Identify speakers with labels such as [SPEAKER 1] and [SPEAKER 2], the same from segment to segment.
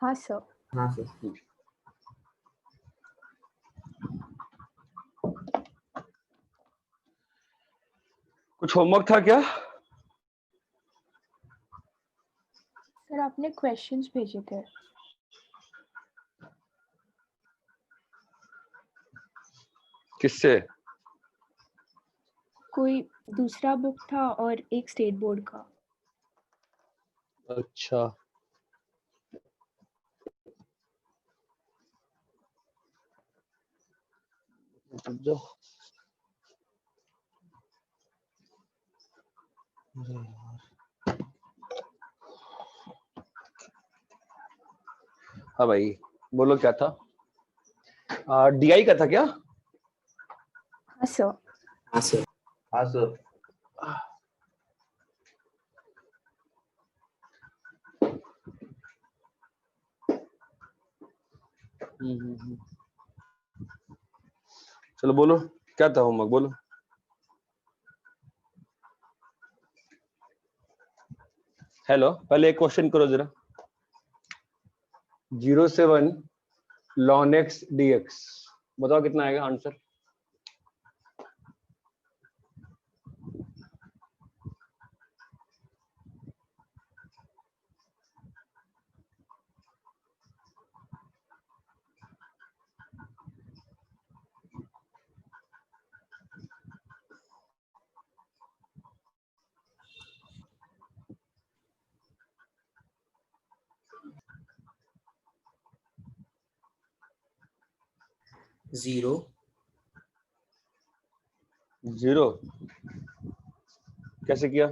[SPEAKER 1] हाँ सर।
[SPEAKER 2] हाँ सर।
[SPEAKER 3] कुछ होमवर्क था क्या?
[SPEAKER 1] सर आपने क्वेश्चंस भेजे थे।
[SPEAKER 3] किससे?
[SPEAKER 1] कोई दूसरा बुक था और एक स्टेट बोर्ड का।
[SPEAKER 3] अच्छा, जो हाँ भाई बोलो क्या था? डीआई का था क्या?
[SPEAKER 1] हाँ सर।
[SPEAKER 2] हाँ सर। हाँ सर।
[SPEAKER 3] चलो बोलो क्या था होमवर्क, बोलो। हेलो, पहले एक क्वेश्चन करो जरा। 0 से 1 ln x dx, बताओ कितना आएगा आंसर?
[SPEAKER 2] जीरो।
[SPEAKER 3] जीरो? कैसे किया?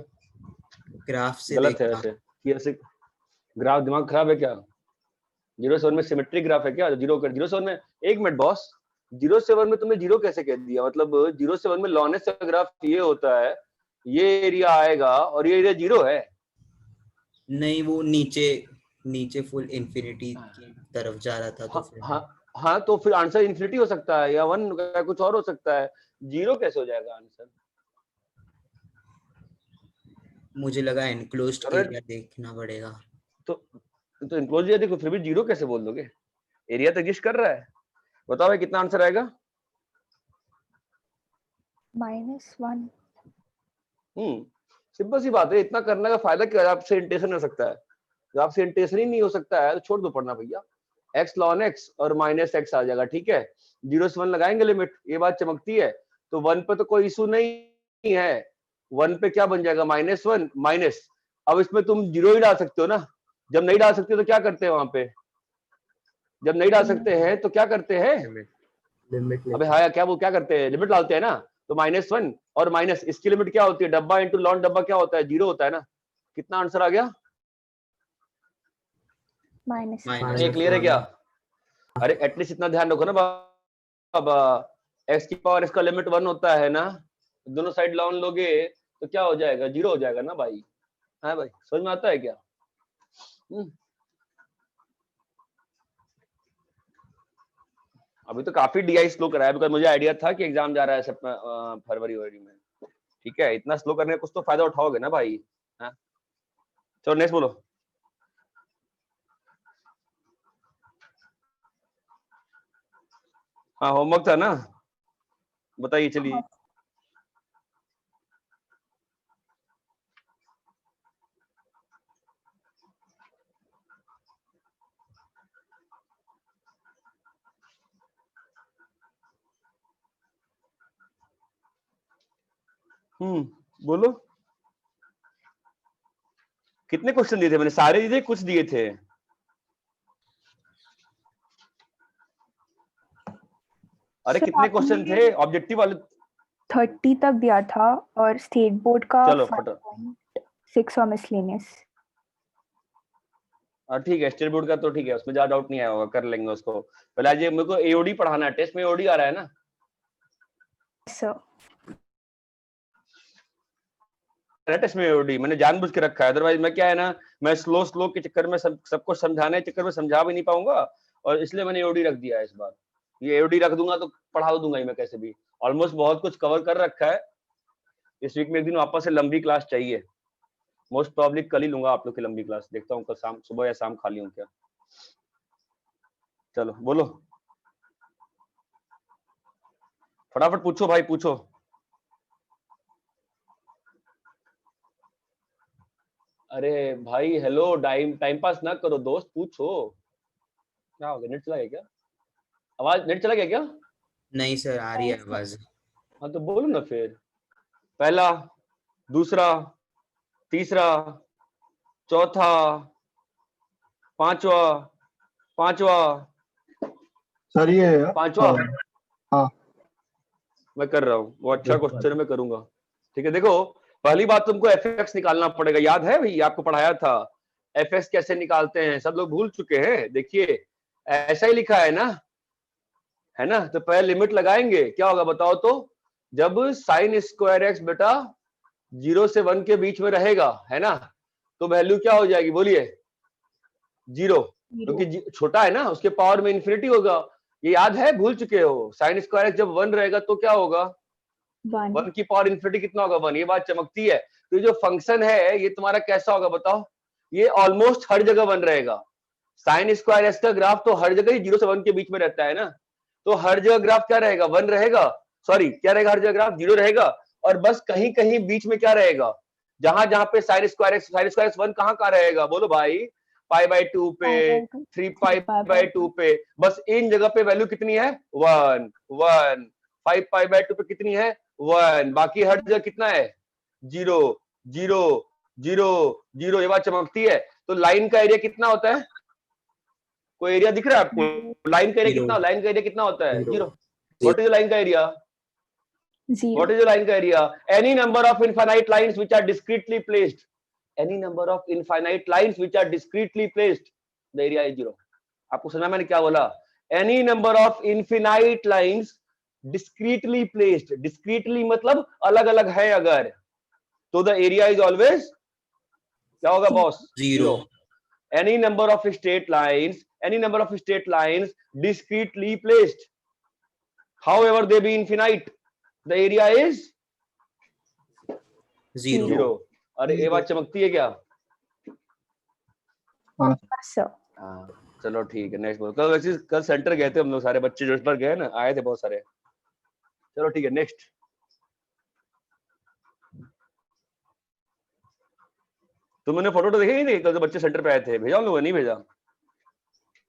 [SPEAKER 2] ग्राफ से
[SPEAKER 3] गलत है
[SPEAKER 2] देखा।
[SPEAKER 3] ऐसे कि ऐसे ग्राफ, दिमाग खराब है क्या? 0 से 1 में सिमेट्रिक ग्राफ है क्या? 0 से 1 में, एक मिनट बॉस, 0 से 1 में तुमने जीरो कैसे कह दिया? मतलब 0 से 1 में ln x का ग्राफ ये होता है, ये एरिया आएगा और ये एरिया जीरो है।
[SPEAKER 2] नहीं, वो नीचे नीचे फुल इंफिनिटी की तरफ जा रहा था तो फिर
[SPEAKER 3] हाँ तो फिर आंसर इन्फिनिटी हो सकता है या 1 का कुछ और हो सकता है, जीरो कैसे हो जाएगा आंसर?
[SPEAKER 2] मुझे लगा एनक्लोज्ड एरिया देखना पड़ेगा।
[SPEAKER 3] तो इनक्लोज एरिया देखो, फिर भी जीरो कैसे बोल दोगे? एरिया तो एग्जिस्ट कर रहा है। बताओ भाई कितना आंसर आएगा?
[SPEAKER 1] -1।
[SPEAKER 3] सिंपल सी बात है, इतना करने का फायदा क्या है? आपसे इंटेंशन हो सकता है, जब आपसे इंटेंशन ही नहीं हो सकता है तो छोड़ दो पढ़ना भैया। x ln x और -x आ जाएगा, ठीक है। 0 से 1 लगाएंगे लिमिट, ये बात चमकती है। तो 1 पे तो कोई इशू नहीं है, 1 पे क्या बन जाएगा? -1 माइनस। अब इसमें तुम जीरो ही डाल सकते हो ना, जब नहीं डाल सकते तो क्या करते हैं वहां पे? जब नहीं डाल सकते हैं तो क्या करते हैं?
[SPEAKER 2] लिमिट
[SPEAKER 3] अबे हाँ क्या, वो क्या करते हैं? लिमिट डालते हैं ना। तो -1 और माइनस, इसकी लिमिट क्या होती है? डब्बा इंटू लॉन डब्बा क्या होता है? जीरो होता है ना। कितना आंसर आ गया? ये क्लियर है क्या? अरे एटलीस्ट इतना ध्यान रखो ना बाबा, एक्स की पावर इसका लिमिट 1 होता है ना, दोनों साइड लॉन लोगे तो क्या हो जाएगा? जीरो हो जाएगा ना भाई। हाँ भाई समझ में आता है क्या? अभी तो काफी डीआई स्लो कराया, बिकॉज मुझे आइडिया था कि एग्जाम जा रहा है फरवरी में। ठीक है, इतना स्लो करने का कुछ तो फायदा उठाओगे ना भाई। हाँ चलो नेक्स्ट बोलो। हाँ होमवर्क था ना, बताइए चलिए। बोलो कितने क्वेश्चन दिए थे मैंने? सारे दिए थे, कुछ दिए थे? अरे कितने क्वेश्चन थे ऑब्जेक्टिव वाले?
[SPEAKER 1] 30 तक दिया था और स्टेट बोर्ड का
[SPEAKER 3] चलो
[SPEAKER 1] 5.6 और मिसलेनियस।
[SPEAKER 3] ठीक है, स्टेट बोर्ड का तो ठीक है, उसमें ज्यादा डाउट नहीं आया होगा, कर लेंगे उसको। पहले आज मेरे को एओडी पढ़ाना है, टेस्ट में एओडी आ रहा है ना
[SPEAKER 1] सर?
[SPEAKER 3] टेस्ट में एओडी मैंने जानबूझ के रखा है, अदरवाइज मैं क्या है ना, मैं स्लो के चक्कर में सबको समझाने के चक्कर में समझा भी नहीं पाऊंगा, और इसलिए मैंने एओडी रख दिया है इस बार। ये एओडी रख दूंगा तो पढ़ा दूंगा ही मैं कैसे भी। ऑलमोस्ट बहुत कुछ कवर कर रखा है। इस वीक में एक दिन वापस से लंबी क्लास चाहिए, मोस्ट प्रॉब्ली कल ही लूंगा आप लोग की लंबी क्लास। देखता हूँ कल शाम, सुबह या शाम खाली हूँ क्या। चलो बोलो, फटाफट पूछो भाई, पूछो। अरे भाई हेलो, टाइम पास ना करो दोस्त, पूछो। क्या हो गया, नेट चला गया क्या? आवाज, नेट चला गया क्या?
[SPEAKER 2] नहीं सर, आ रही है आवाज।
[SPEAKER 3] हाँ तो बोलो ना फिर। पहला, दूसरा, तीसरा, चौथा, पांचवा, पांचवा,
[SPEAKER 4] सर ये
[SPEAKER 3] पांचवा
[SPEAKER 4] हाँ
[SPEAKER 3] मैं कर रहा हूँ, वो अच्छा क्वेश्चन मैं करूंगा। ठीक है, देखो पहली बात तुमको एफ एक्स निकालना पड़ेगा, याद है भाई, आपको पढ़ाया था एफ एक्स कैसे निकालते हैं, सब लोग भूल चुके हैं। देखिए ऐसा ही लिखा है ना, तो पहले लिमिट लगाएंगे, क्या होगा बताओ तो, जब साइन स्क्वायर एक्स बेटा 0 से 1 के बीच में रहेगा, है ना, तो वैल्यू क्या हो जाएगी, बोलिए 0, क्योंकि छोटा है ना, उसके पावर में इंफिनिटी होगा। ये याद है, भूल चुके हो? साइन स्क्वायर एक्स जब 1 रहेगा तो क्या होगा, 1 की पावर इंफिनिटी कितना होगा, 1। ये बात चमकती है। तो ये जो फंक्शन है ये तुम्हारा कैसा होगा बताओ, ये ऑलमोस्ट हर जगह 1 रहेगा। साइन स्क्वायर एक्स का ग्राफ तो हर जगह ही 0 से 1 के बीच में रहता है ना, तो हर जगह ग्राफ क्या रहेगा, 1 रहेगा, सॉरी क्या रहेगा, हर जगह ग्राफ 0 रहेगा, और बस कहीं कहीं बीच में क्या रहेगा, जहां जहां पे साइन स्क्वायर एक्स 1 कहां रहेगा, बोलो भाई, पाई बाय 2 पे, 3 पाई बाय 2 पे, बस इन जगह पे वैल्यू कितनी है, 1 1, 5 पाई बाय 2 पे कितनी है, 1, बाकी हर जगह कितना है, 0 0 0 0। ये बात चमकती है। तो लाइन का एरिया कितना होता है, कोई एरिया दिख रहा है आपको, लाइन का एरिया कितना, लाइन का एरिया कितना होता है, 0। व्हाट इज द लाइन का area, what is the line का area, any number of infinite lines which are discretely placed, any number of infinite lines which are discretely placed, the area is 0। आपको सुना मैंने क्या बोला, any number of infinite lines discretely placed, discretely मतलब अलग अलग है अगर, तो the area is always क्या होगा boss, 0। any number of straight lines discretely placed, however they be infinite, the area is 0। अरे ये बात चमकती है क्या? चलो ठीक है, नेक्स्ट बोलो। कल वैसे कल सेंटर गए थे हम लोग, सारे बच्चे जो पर गए ना, आए थे बहुत सारे। चलो ठीक है, नेक्स्ट। तुमने फोटो तो देखे ही नहीं, कल जो बच्चे सेंटर पे आए थे, भेजा उन लोगों ने, नहीं भेजा?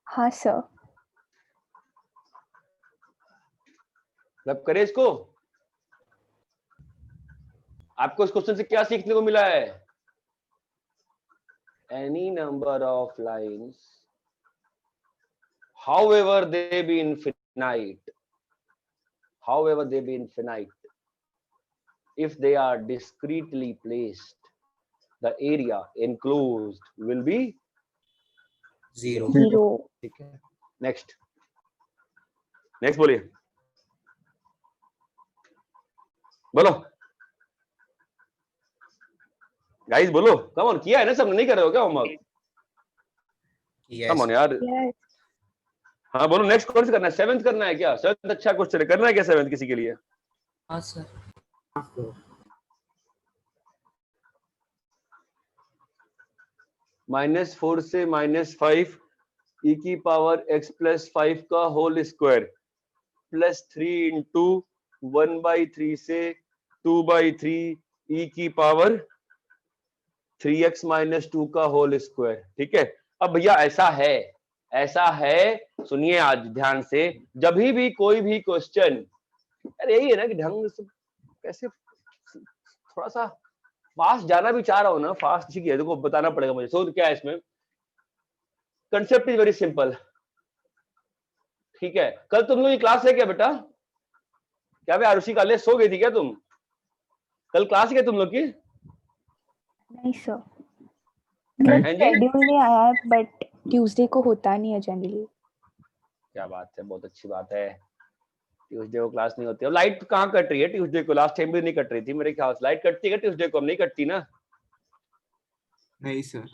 [SPEAKER 1] हाँ सर।
[SPEAKER 3] अब करे इसको, आपको इस क्वेश्चन से क्या सीखने को मिला है, any number of lines however they be infinite, if they are discretely placed, the area enclosed will be 0। ठीक है, नेक्स्ट बोलिए, बोलो गाइस, बोलो, कम ऑन, किया है ना सब, नहीं कर रहे हो क्या होमवर्क? कम ऑन यार, हाँ बोलो, नेक्स्ट कौन सा करना है, 7th करना है क्या? 7th अच्छा क्वेश्चन है, करना है क्या 7th किसी के लिए?
[SPEAKER 2] हाँ सर।
[SPEAKER 3] -4 से -5 e की पावर x + 5 का होल स्क्वायर प्लस 3 इंटू 1/3 से 2/3 e की पावर 3x - 2 का होल स्क्वायर। ठीक है, अब भैया ऐसा है, सुनिए आज ध्यान से, जब भी कोई भी क्वेश्चन, अरे यही है ना कि ढंग से कैसे, थोड़ा सा फास्ट जाना भी चाह रहा हूं ना, फास्ट ठीक है, देखो बताना पड़ेगा मुझे। सो क्या है इसमें, कंसेप्ट इज वेरी सिंपल। ठीक है, कल तुम लोग की क्लास है क्या बेटा? क्या भाई आरुषि काले सो गई थी क्या तुम? कल क्लास है तुम लोग की?
[SPEAKER 1] नहीं सर, शेड्यूल में आया है, बट ट्यूसडे को होता नहीं है जनरली।
[SPEAKER 3] क्या बात है, बहुत अच्छी बात है, ट्यूसडे को क्लास नहीं होती। अब लाइट कहाँ कट रही है ट्यूसडे को? लास्ट टाइम भी नहीं कट रही थी मेरे ख्याल से। लाइट कटती है ट्यूसडे को? हम नहीं कटती ना?
[SPEAKER 2] नहीं सर।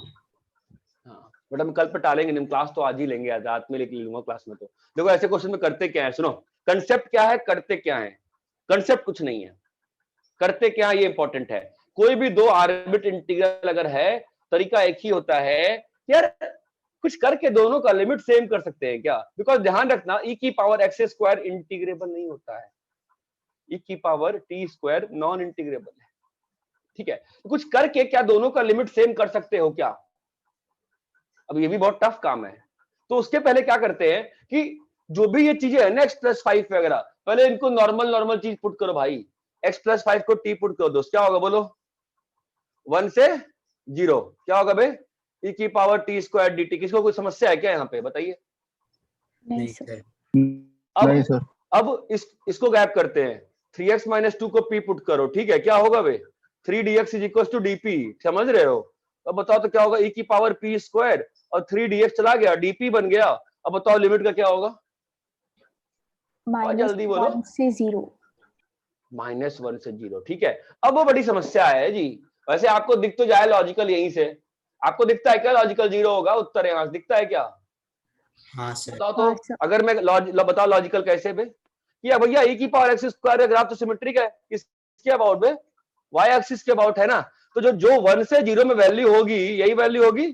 [SPEAKER 3] हाँ बट हम कल पे टालेंगे नहीं, क्लास तो आज ही लेंगे, आज रात में लिख लूंगा क्लास में। तो देखो ऐसे क्वेश्चन में करते क्या है, सुनो, कंसेप्ट क्या है, करते क्या है। कंसेप्ट कुछ नहीं है, करते क्या है ये इंपॉर्टेंट है। कोई भी दो आर्बिट इंटीग्रल अगर है, तरीका एक ही होता है यार, कुछ करके दोनों का लिमिट सेम कर सकते हैं क्या? बिकॉज ध्यान रखना e की पावर एक्स स्क्वायर इंटीग्रेबल नहीं होता है, e की power T square non integrable है, ठीक है? तो कुछ करके क्या दोनों का लिमिट सेम कर सकते हो क्या? अब ये भी बहुत टफ काम है, तो उसके पहले क्या करते हैं कि जो भी ये चीजें है ना x प्लस 5 वगैरह, पहले इनको नॉर्मल नॉर्मल चीज पुट करो भाई। x प्लस 5 को t पुट करो दोस्त, क्या होगा बोलो? 1 से 0 क्या होगा बे? e की पावर टी स्क्वायर dt। किसको कोई समस्या है क्या यहाँ पे बताइए?
[SPEAKER 1] नहीं
[SPEAKER 2] नहीं
[SPEAKER 1] सर।
[SPEAKER 2] सर।
[SPEAKER 4] नहीं सर।
[SPEAKER 3] अब इसको गैप करते हैं, 3x माइनस 2 को p पुट करो, ठीक है? क्या होगा बे? 3dx is equal to dp, समझ रहे हो? अब बताओ तो क्या होगा? e की पावर p स्क्वायर और 3dx चला गया, dp बन गया। अब बताओ लिमिट का क्या होगा? जल्दी बोलो।
[SPEAKER 1] -1 से 0।
[SPEAKER 3] -1 से 0, ठीक है? अब वो बड़ी समस्या है जी। वैसे आपको दिख तो जाए लॉजिकल यहीं से, आपको दिखता है क्या लॉजिकल 0 होगा? उत्तर यहाँ से दिखता है क्या?
[SPEAKER 2] हाँ सर।
[SPEAKER 3] बताओ
[SPEAKER 1] हाँ
[SPEAKER 3] तो,
[SPEAKER 1] सर।
[SPEAKER 3] अगर मैं बताओ लॉजिकल कैसे बे? कि भैया e की पावर एक्स स्क्वायर का ग्राफ तो सिमेट्रिक है, इसके अबाउट में y एक्सिस के अबाउट है ना, तो जो 1 से 0 में वैल्यू होगी यही वैल्यू होगी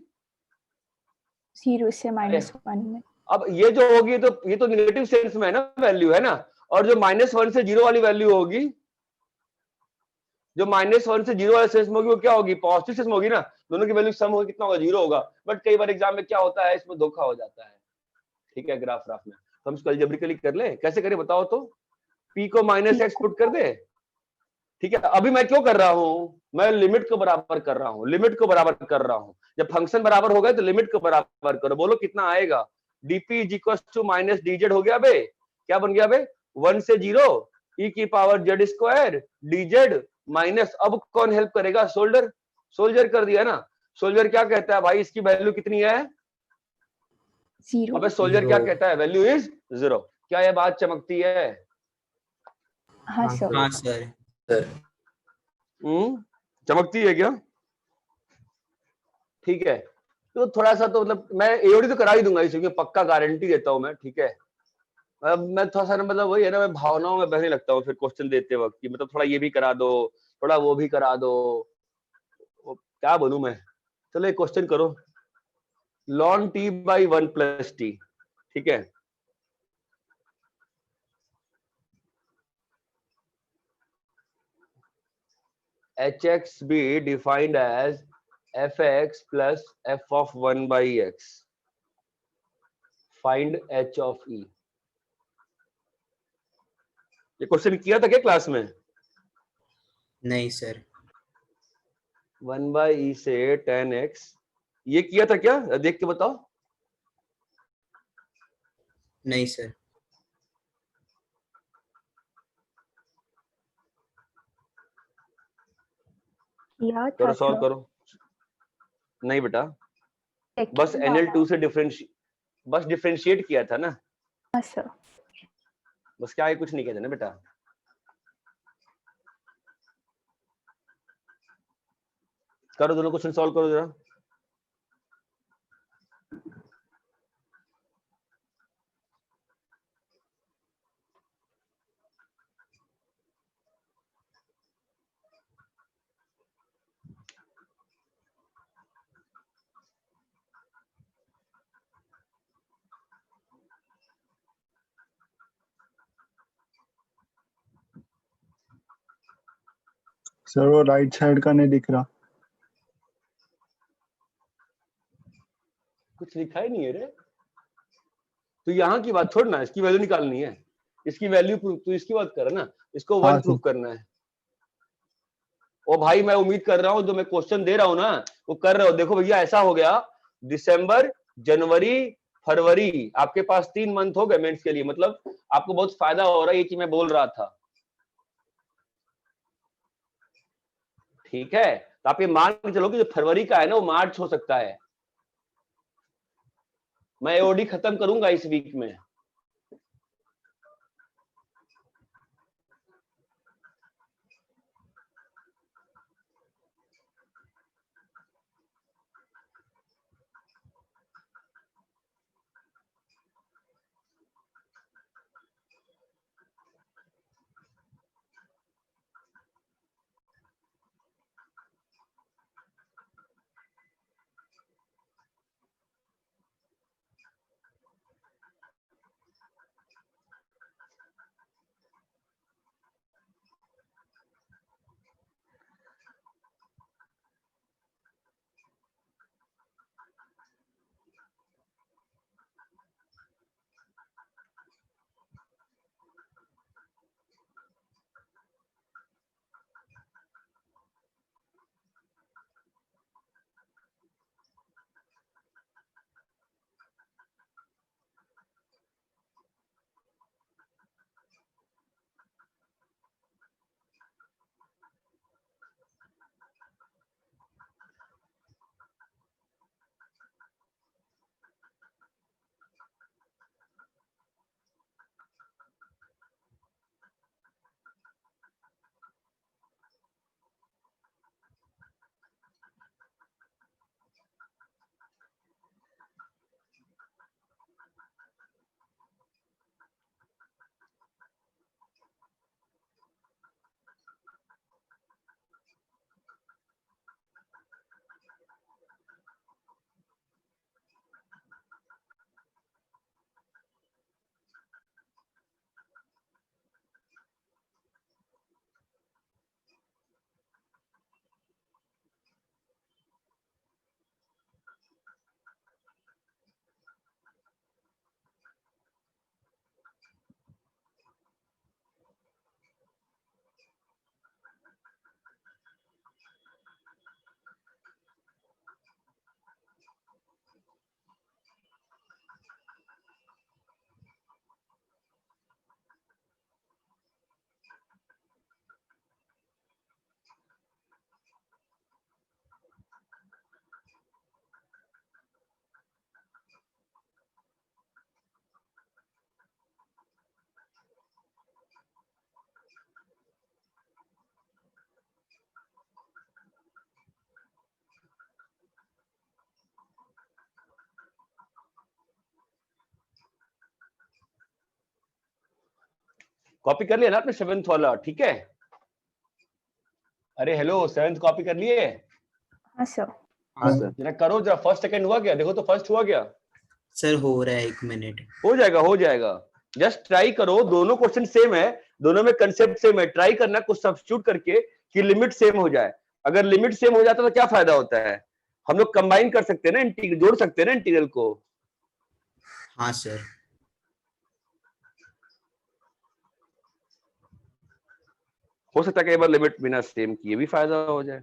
[SPEAKER 1] 0 से
[SPEAKER 3] अरे
[SPEAKER 1] -1 में।
[SPEAKER 3] अब ये जो होगी तो ये तो निगेटिव सेंस में है ना वैल्यू, है ना? और जो -1 से 0 वाली वैल्यू होगी, जो -1 से 0 वाले सेंस में होगी वो क्या होगी? पॉजिटिव सेंस में होगी ना। दोनों की वैल्यू सम होगी, कितना होगा? 0 होगा। बट कई बार एग्जाम में क्या होता है, इसमें धोखा हो जाता है, ठीक है? ग्राफ में तो हम इसको अलजेब्रिकली कर ले, कैसे करें बताओ तो? p को -x पुट कर दे, ठीक है? अभी मैं क्यों कर रहा हूं? मैं लिमिट को बराबर कर रहा हूं, लिमिट को बराबर कर रहा हूं। जब फंक्शन बराबर हो गए तो लिमिट को बराबर करो। बोलो कितना आएगा? dp is equal to minus dz हो गया बे। क्या बन गया बे? 1 से 0 e की power z square dz minus, अब कौन हेल्प करेगा? सोल्जर। सोल्जर कर दिया ना। सोल्जर क्या कहता है भाई? इसकी वैल्यू कितनी है?
[SPEAKER 1] 0।
[SPEAKER 3] अबे सोल्जर क्या कहता है? Value is 0। क्या ये बात चमकती है?
[SPEAKER 1] हाँ सर।
[SPEAKER 2] हाँ सर। सर
[SPEAKER 3] चमकती है क्या? ठीक है, तो थोड़ा सा तो मतलब मैं एओडी तो करा ही दूंगा इसकी, पक्का गारंटी देता हूं मैं, ठीक है? अब मैं थोड़ा सा मतलब वही है ना, मैं भावनाओं में बहने लगता हूँ फिर क्वेश्चन देते वक्त कि मतलब थोड़ा ये भी करा दो, थोड़ा वो भी करा दो, वो क्या बनूं मैं? चलो एक क्वेश्चन करो, ln t by 1 plus T, ठीक है? hx be defined as fx plus f of 1 by x. Find h of e. ये क्वेश्चन किया था क्या क्लास में?
[SPEAKER 2] नहीं सर।
[SPEAKER 3] 1 बाई ई से tan x, ये किया था क्या? देख के बताओ।
[SPEAKER 2] नहीं सर।
[SPEAKER 1] किया था
[SPEAKER 3] करो सॉल्व
[SPEAKER 1] सर।
[SPEAKER 3] करो। नहीं बेटा, बस
[SPEAKER 1] सेकंड वाला।
[SPEAKER 3] NL2 से डिफरेंशिएट किया था ना,
[SPEAKER 1] हाँ सर।
[SPEAKER 3] बस क्या, ये कुछ नहीं किया था ना बेटा। करो दोनों क्वेश्चन सॉल्व करो जरा।
[SPEAKER 4] सर वो राइट साइड का नहीं दिख रहा।
[SPEAKER 3] कुछ लिखा ही नहीं है रे। तो यहाँ की बात छोड़ ना, इसकी वैल्यू निकालनी है, इसकी वैल्यू प्रूफ, तू इसकी बात कर ना, इसको
[SPEAKER 4] हाँ
[SPEAKER 3] 1
[SPEAKER 4] सर।
[SPEAKER 3] प्रूफ करना है। ओ भाई मैं उम्मीद कर रहा हूँ जो मैं क्वेश्चन दे रहा हूँ ना वो कर रहे हो। देखो भैया ऐसा हो गया, दिसंबर, जनवरी, फरवरी, आपके पास 3 मंथ हो गए मेंस के लिए, मतलब आपको बहुत फायदा हो रहा है ये कि मैं बोल रहा था, ठीक है? तो आप ये मान के चलो कि जो फरवरी का है ना वो मार्च हो सकता है। मैं एओडी खत्म करूंगा इस वीक में। कॉपी कर लिया ना आपने 7th वाला, ठीक है? अरे हेलो, 7th कॉपी कर लिए?
[SPEAKER 1] हाँ सर।
[SPEAKER 2] हाँ सर।
[SPEAKER 3] जरा करो, जरा फर्स्ट सेकंड हुआ क्या, देखो तो फर्स्ट हुआ क्या?
[SPEAKER 2] सर हो रहा है, 1 मिनट।
[SPEAKER 3] हो जाएगा, हो जाएगा। जस्ट ट्राई करो, दोनों क्वेश्चन सेम है, दोनों में कंसेप्ट सेम है, ट्राई करना कुछ सब्स्टिट्यूट करके कि लिमिट सेम हो जाए। अगर लिमिट सेम हो जाता तो क्या फायदा होता है? हम लोग कंबाइन कर सकते हैं ना, इंटीग्रल जोड़ सकते हैं ना इंटीग्रल को।
[SPEAKER 2] हाँ सर।
[SPEAKER 3] हो सकता है कई बार लिमिट बिना सेम किए भी फायदा हो जाए।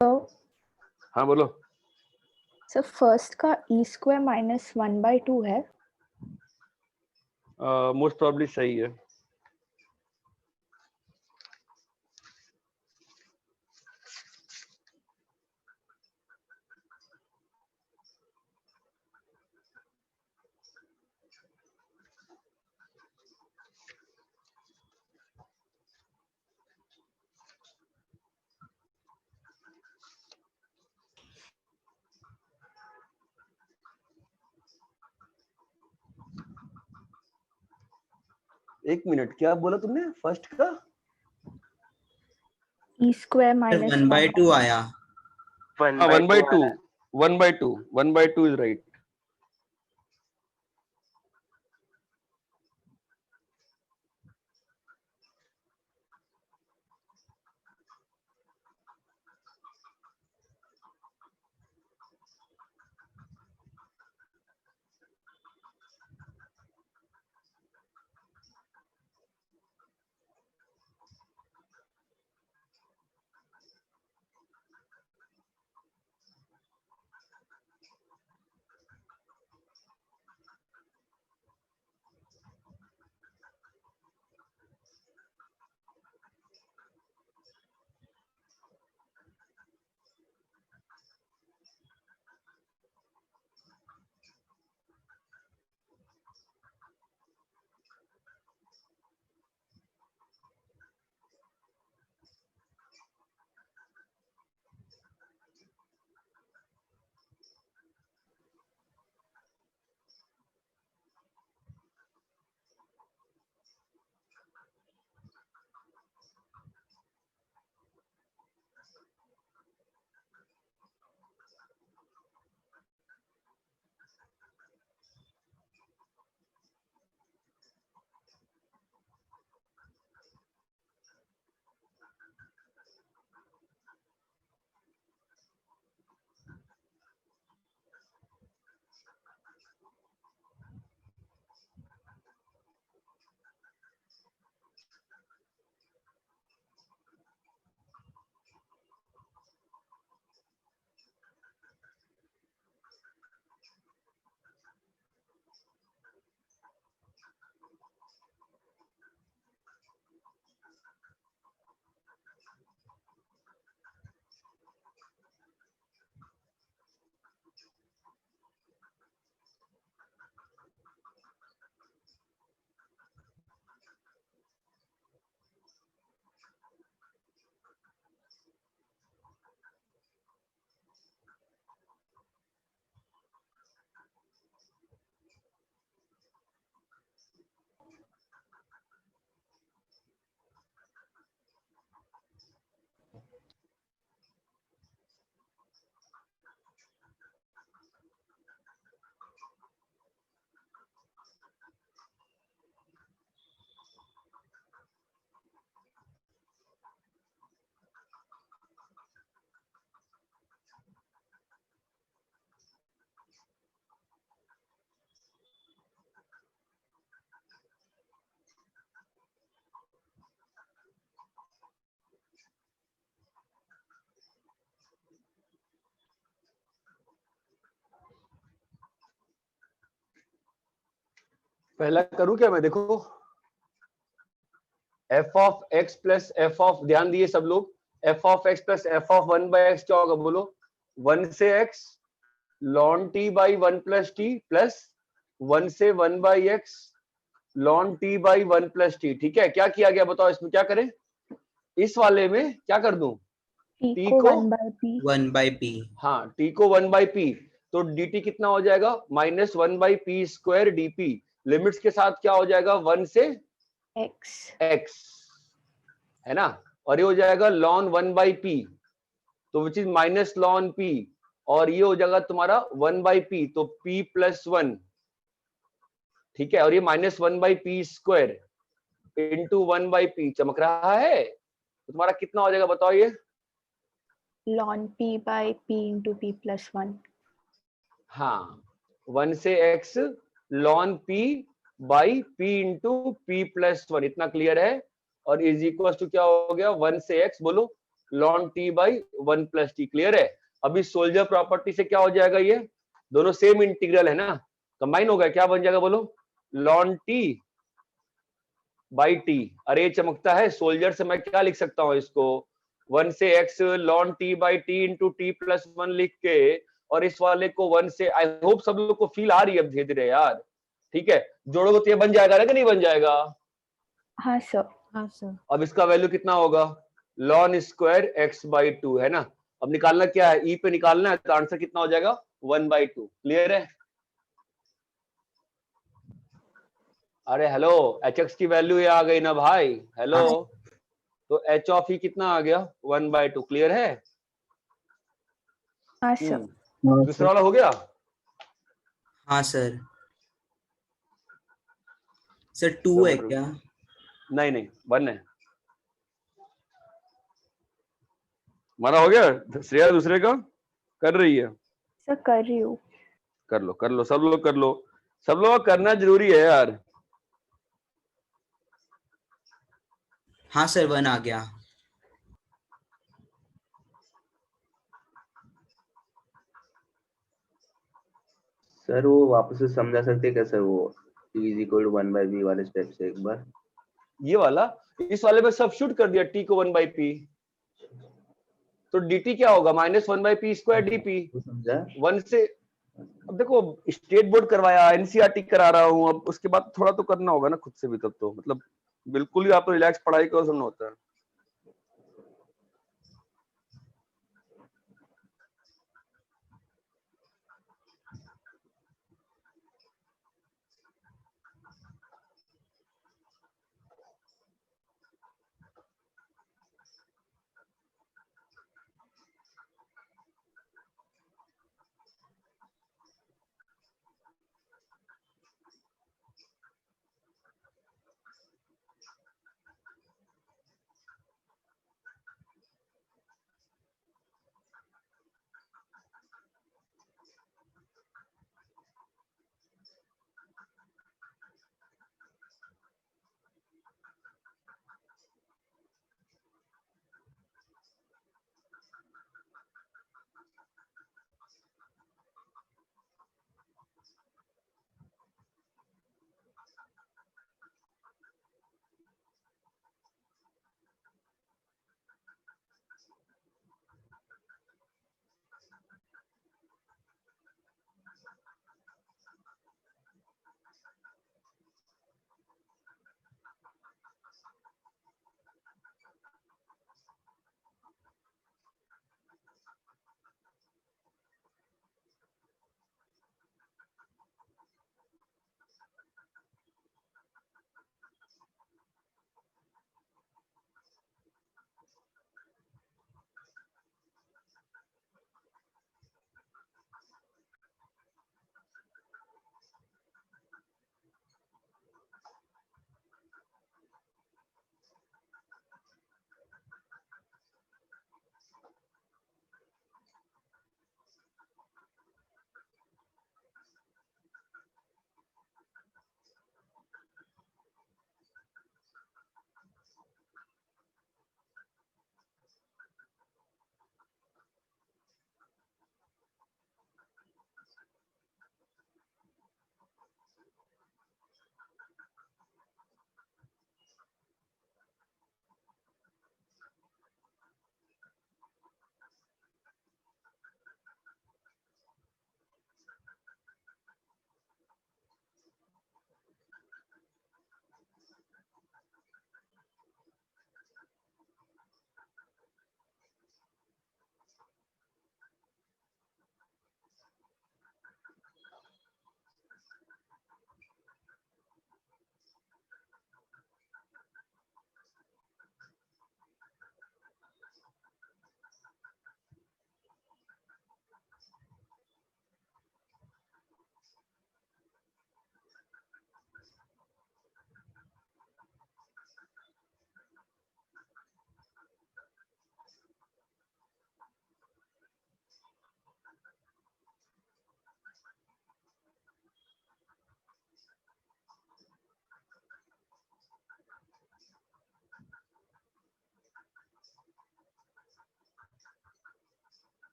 [SPEAKER 1] तो
[SPEAKER 3] हाँ बोलो।
[SPEAKER 1] सर फर्स्ट का e² - 1/2 है।
[SPEAKER 3] मोस्ट प्रॉब्ली सही है। एक मिनट, क्या बोला तुमने फर्स्ट का?
[SPEAKER 1] e² -
[SPEAKER 2] 1/2 आया।
[SPEAKER 3] 1/2, 1/2, 1/2 इज राइट। पहला करूं क्या मैं, देखो F of x plus F of, ध्यान दिए सब लोग, F of x plus F of 1/x क्या होगा बोलो, 1 से x ln t by 1 plus T plus 1 से 1/x ln t by 1 plus T. ठीक है, क्या किया गया बताओ, इसमें क्या करें, इस वाले में क्या कर दूं,
[SPEAKER 1] t
[SPEAKER 3] t
[SPEAKER 1] को
[SPEAKER 3] को
[SPEAKER 1] 1/p,
[SPEAKER 2] 1/p।
[SPEAKER 3] हाँ t को 1/p, तो dt कितना हो जाएगा -1/p² dp, लिमिट्स के साथ क्या हो जाएगा 1 से
[SPEAKER 1] x,
[SPEAKER 3] x, है ना, और ये हो जाएगा ln 1/p, तो which is minus ln p, और ये हो जाएगा तुम्हारा 1/p, तो p + 1, ठीक है, और ये -1/p² इंटू 1/p, चमक रहा है, तो तुम्हारा कितना हो जाएगा बताओ ये,
[SPEAKER 1] ln p by p into p plus 1,
[SPEAKER 3] हाँ 1 से x ln p by p into p + 1, इतना क्लियर है, और इज इक्वल टू क्या हो गया 1 से x बोलो ln t by 1 plus T, clear है। अभी सोल्जर प्रॉपर्टी से क्या हो जाएगा, ये दोनों सेम इंटीग्रल है ना, कंबाइन हो गया, क्या बन जाएगा बोलो ln t बाई टी, अरे चमकता है, सोल्जर से मैं क्या लिख सकता हूँ इसको 1 से x ln t by T into t + 1 लिख के, और इस वाले को 1 से, आई होप सब लोग को फील आ रही है अब धीरे धीरे यार, ठीक है, जोड़ोगे तो ये बन जाएगा ना कि नहीं बन जाएगा,
[SPEAKER 1] हाँ सर,
[SPEAKER 5] हाँ सर।
[SPEAKER 3] अब इसका वैल्यू कितना होगा ln स्क्वायर x/2, है ना, अब निकालना क्या है, e पे निकालना है, तो आंसर कितना हो जाएगा 1/2, क्लियर है। अरे हेलो, hx की वैल्यू ये आ गई ना भाई, हेलो, तो h ऑफ e कितना आ गया 1/2, क्लियर है।
[SPEAKER 1] हाँ सर,
[SPEAKER 4] हाँ
[SPEAKER 3] दूसरा
[SPEAKER 4] सर।
[SPEAKER 3] वाला हो गया,
[SPEAKER 2] हाँ सर। सर 2 है क्या?
[SPEAKER 3] नहीं नहीं 1 है, हमारा हो गया, श्रेया दूसरे का कर रही है,
[SPEAKER 1] सर कर रही हूँ।
[SPEAKER 3] कर लो कर लो, सब लोग कर लो, सब लोग करना जरूरी है यार।
[SPEAKER 2] हाँ सर 1 आ गया।
[SPEAKER 6] सर वो वापस से समझा सकते क्या सर, वो t is equal to 1/p वाले स्टेप से एक बार।
[SPEAKER 3] ये वाला, इस वाले में सब्स्टिट्यूट कर दिया t को 1/p, तो dt क्या होगा -1/p² dp,
[SPEAKER 6] वो समझा।
[SPEAKER 3] 1 से, अब देखो स्टेट बोर्ड करवाया, एनसीईआरटी करा रहा हूँ, अब उसके बाद थोड़ा तो करना होगा ना खुद से भी, तब तो मतलब बिल्कुल ही आप रिलैक्स पढ़ाई करो, सुनना होता है।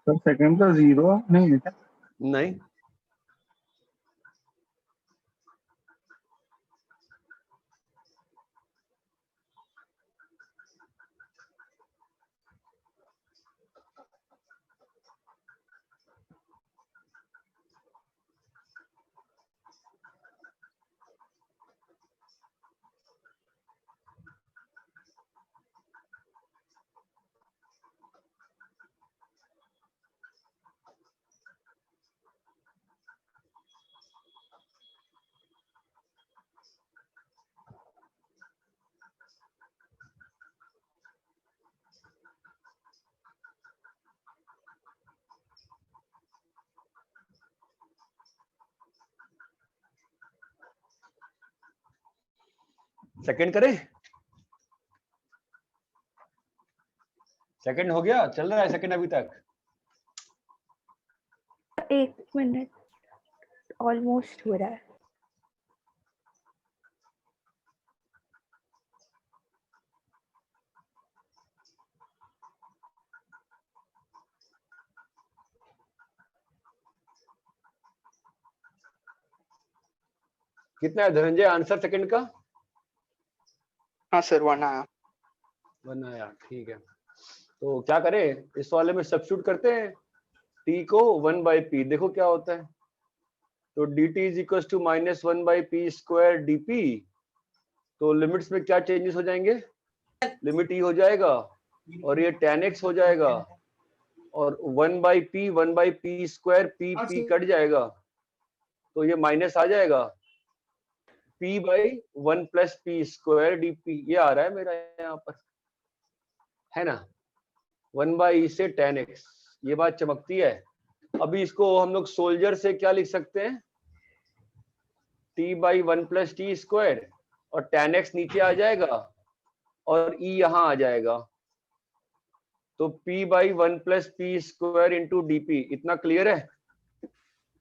[SPEAKER 4] सर सेकंड का 0 नहीं है क्या?
[SPEAKER 3] नहीं, सेकंड करें? सेकंड हो गया, चल रहा है सेकंड अभी तक?
[SPEAKER 1] 1 मिनट ऑलमोस्ट हो रहा है।
[SPEAKER 3] कितना है धनंजय आंसर सेकंड का?
[SPEAKER 5] हाँ सर 1 आया।
[SPEAKER 3] 1 आया, ठीक है। तो क्या करें, इस वाले में सब्स्टिट्यूट करते हैं t को 1/p, देखो क्या होता है। तो dt is equal to -1/p square dp। तो लिमिट्स में क्या चेंजेस हो जाएंगे, लिमिट e हो जाएगा और ये tan x हो जाएगा और 1/p स्क्वायर p कट जाएगा तो ये माइनस आ जाएगा, p/1 + p स्क्वायर dp ये आ रहा है मेरा यहाँ पर, है ना। 1/e से tan x, ये बात चमकती है। अभी इसको हम लोग सोल्जर से क्या लिख सकते हैं, t/1 + t स्क्वायर और tan x नीचे आ जाएगा और e यहाँ आ जाएगा, तो p/1 + p square into dp। इतना क्लियर है?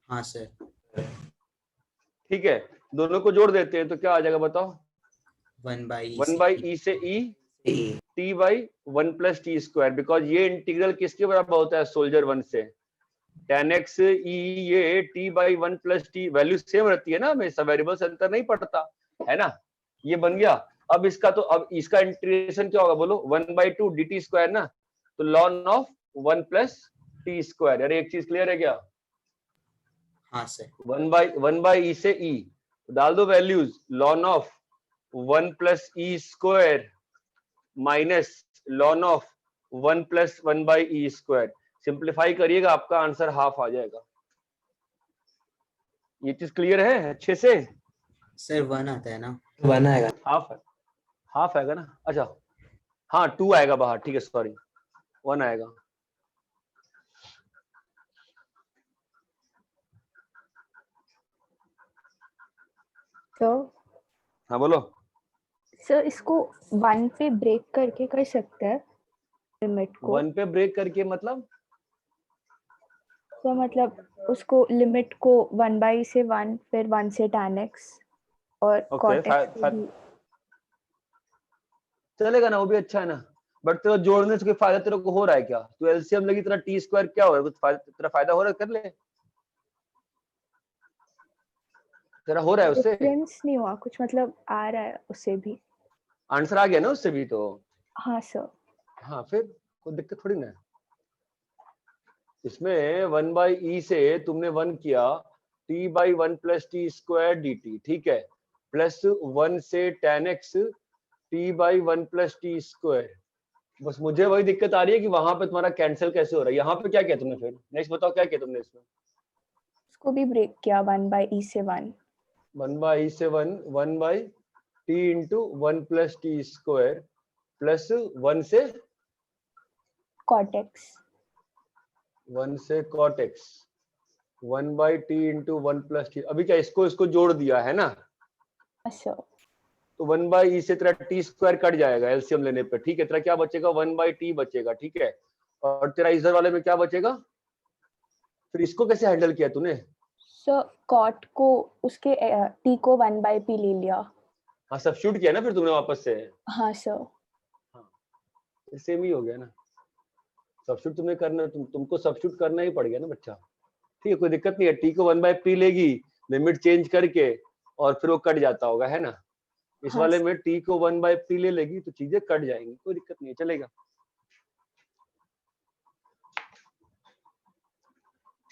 [SPEAKER 2] हाँ सर।
[SPEAKER 3] ठीक है, दोनों को जोड़ देते हैं तो क्या आ जाएगा बताओ। 1/e से e t/1 + t square, because ये इंटीग्रल किसके बराबर होता है, सोल्जर 1 से। tan x e ये t/1 + t वैल्यू सेम रहती है ना, हमेशा वेरिएबल से अंतर नहीं पड़ता है ना। ये बन गया। अब इसका इंटीग्रेशन क्या होगा बोलो, 1/2 dt स्क्वायर ना, तो ln ऑफ 1 + t स्क्वायर। अरे एक चीज क्लियर है क्या?
[SPEAKER 2] हाँ सर।
[SPEAKER 3] 1/e से e डाल दो values, ln of 1 + e square minus ln of 1 + 1/e square. Simplify करिएगा, आपका आंसर हाफ आ जाएगा। ये चीज क्लियर है अच्छे से?
[SPEAKER 2] सर 1 आता है ना?
[SPEAKER 6] 1 आएगा।
[SPEAKER 3] हाफ है, हाफ आएगा ना। अच्छा हाँ 2 आएगा बाहर, ठीक है सॉरी 1 आएगा।
[SPEAKER 1] तो
[SPEAKER 3] हाँ बोलो।
[SPEAKER 1] सर इसको 1 पे ब्रेक करके कर सकते हैं लिमिट को।
[SPEAKER 3] 1 पे ब्रेक करके मतलब?
[SPEAKER 1] तो मतलब उसको लिमिट को 1/e से 1 फिर 1 से tan x और
[SPEAKER 3] Okay,
[SPEAKER 1] cot x को भी।
[SPEAKER 3] चलेगा ना, वो भी अच्छा है ना। बट तेरा जोड़ने से कोई फायदा तेरे को हो रहा है क्या? तो एलसीएम लगी तेरा टी स्क्वायर क्या हो रहा है, कुछ तेरा फायदा हो रहा है, कर ले, तेरा हो रहा है उससे।
[SPEAKER 1] डिफरेंस नहीं हुआ कुछ, मतलब आ रहा है उससे भी।
[SPEAKER 3] आंसर आ गया ना उससे भी तो।
[SPEAKER 1] हाँ सर।
[SPEAKER 3] हाँ फिर कोई दिक्कत थोड़ी ना है इसमें। 1/e से तुमने 1 किया, t/1 + t स्क्वायर dt, ठीक है, प्लस 1 से tan x t/1 + t square. बस मुझे वही दिक्कत आ रही है कि वहां पे तुम्हारा कैंसिल कैसे हो रहा है, यहाँ पे क्या किया तुमने फिर? नेक्स्ट बताओ क्या किया तुमने इसमें?
[SPEAKER 1] उसको भी ब्रेक किया 1/e से 1।
[SPEAKER 3] 1/e से 1/t into 1 + t square plus 1 से
[SPEAKER 1] cot x।
[SPEAKER 3] 1 से cot x 1/t into 1 + t। अभी क्या इसको जोड़ दिया है ना,
[SPEAKER 1] सर
[SPEAKER 3] तो 1/e से तेरा t स्क्वायर कट जाएगा एलसीएम लेने पे, ठीक है। तेरा क्या बचेगा, 1/t बचेगा, ठीक है। और तेरा इधर वाले में क्या बचेगा? फिर इसको कैसे हैंडल किया तूने?
[SPEAKER 1] सर cot को उसके t को 1/p ले लिया।
[SPEAKER 3] हाँ सब्स्टिट्यूट किया ना फिर तुमने वापस से।
[SPEAKER 1] हाँ सर।
[SPEAKER 3] सेम ही हो गया ना। सब्स्टिट्यूट तुम्हें करना, तुमको सब्स्टिट्यूट करना ही पड़ेगा ना बच्चा। ठीक है, कोई दिक्कत नहीं है। टी को 1/p लेगी, लिमिट चेंज करके, और फिर वो कट जाता होगा, है ना। इस
[SPEAKER 1] हाँ
[SPEAKER 3] वाले में टी को 1/p ले लेगी तो चीजें कट जाएंगी, कोई दिक्कत नहीं है, चलेगा।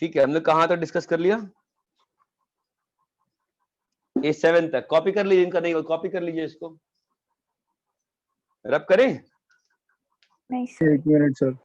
[SPEAKER 3] ठीक है, हमने कहाँ तक डिस्कस कर लिया? A7 तक। कॉपी कर लीजिए, इनका नहीं, कॉपी कर लीजिए इसको। रब करें?
[SPEAKER 1] नहीं सर।
[SPEAKER 4] 1 minute sir.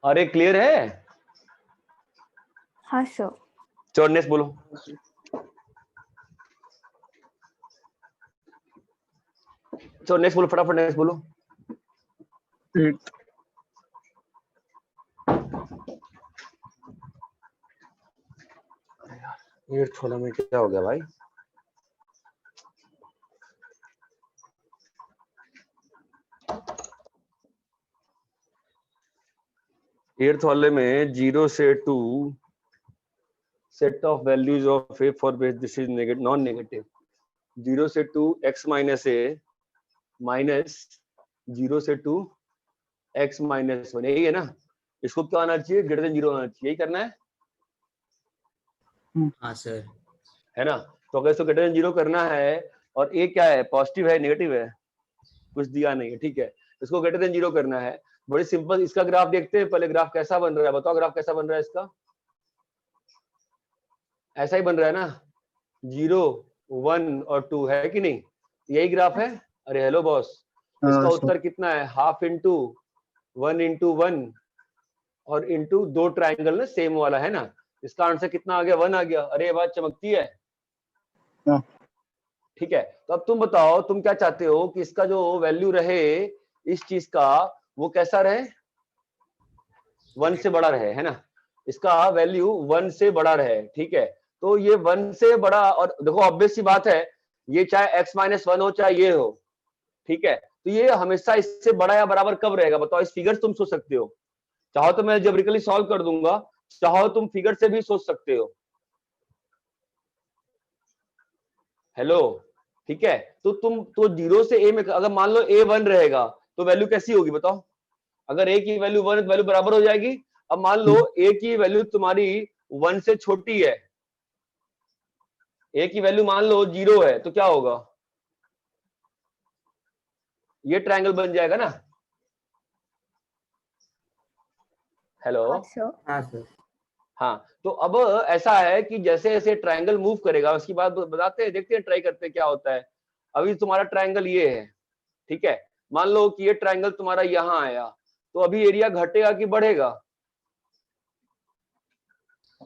[SPEAKER 3] अरे क्लियर है?
[SPEAKER 1] हाँ सर।
[SPEAKER 3] चलो नेक्स्ट बोलो। चलो नेक्स्ट बोलो, फटाफट नेक्स्ट बोलो।
[SPEAKER 4] 8
[SPEAKER 3] ये छोला में क्या हो गया भाई? एट्थ वाले में 0 से 2 set of values of a for which this is negative, non negative. 0 से 2 x माइनस a माइनस 0 से 2 x माइनस 1, यही है ना। इसको क्या आना चाहिए? ग्रेटर देन 0 आना चाहिए, यही करना है,
[SPEAKER 2] हाँ सर।
[SPEAKER 3] है ना। तो अगर इसको ग्रेटर देन 0 करना है और a क्या है, पॉजिटिव है नेगेटिव है, कुछ दिया नहीं है, ठीक है, इसको ग्रेटर देन 0 करना है। बड़ी सिंपल, इसका ग्राफ देखते हैं पहले। ग्राफ कैसा बन रहा है बताओ? ग्राफ कैसा बन रहा है इसका? ऐसा ही बन रहा है ना, 0 1 और 2, है कि नहीं? यही ग्राफ है। अरे हेलो बॉस, इसका उत्तर कितना है? हाफ इंटू 1 इंटू 1 और इंटू 2 ट्राइंगल ना सेम वाला, है ना। इसका आंसर कितना आ गया? 1 आ गया। अरे ये बात चमकती है।
[SPEAKER 4] हाँ।
[SPEAKER 3] ठीक है, तो अब तुम बताओ, तुम क्या चाहते हो कि इसका जो वैल्यू रहे इस चीज का, वो कैसा रहे? 1 से बड़ा रहे, है ना। इसका वैल्यू 1 से बड़ा रहे, ठीक है। तो ये 1 से बड़ा, और देखो ऑब्वियस सी बात है, ये चाहे x-1 हो चाहे ये हो, ठीक है, तो ये हमेशा इससे बड़ा या बराबर कब रहेगा बताओ? इस फिगर तुम सोच सकते हो, चाहो तो मैं जेब्रिकली सॉल्व कर दूंगा, चाहो तुम फिगर से भी सोच सकते हो। हेलो, ठीक है, तो तुम तो 0 से a में, अगर मान लो a 1 रहेगा तो वैल्यू कैसी होगी बताओ? अगर a की वैल्यू 1 वैल्यू बराबर हो जाएगी। अब मान लो a की वैल्यू तुम्हारी 1 से छोटी है, a की वैल्यू मान लो 0 है, तो क्या होगा? ये ट्रायंगल बन जाएगा ना। हेलो,
[SPEAKER 1] हाँ सर।
[SPEAKER 2] हाँ सर।
[SPEAKER 3] हाँ, तो अब ऐसा है कि जैसे जैसे ट्रायंगल मूव करेगा, उसकी बात बताते हैं, देखते हैं, ट्राई करते हैं क्या होता है। अभी तुम्हारा ट्रायंगल ये है, ठीक है, मान लो कि ये ट्रायंगल तुम्हारा यहाँ आया, तो अभी एरिया घटेगा कि बढ़ेगा?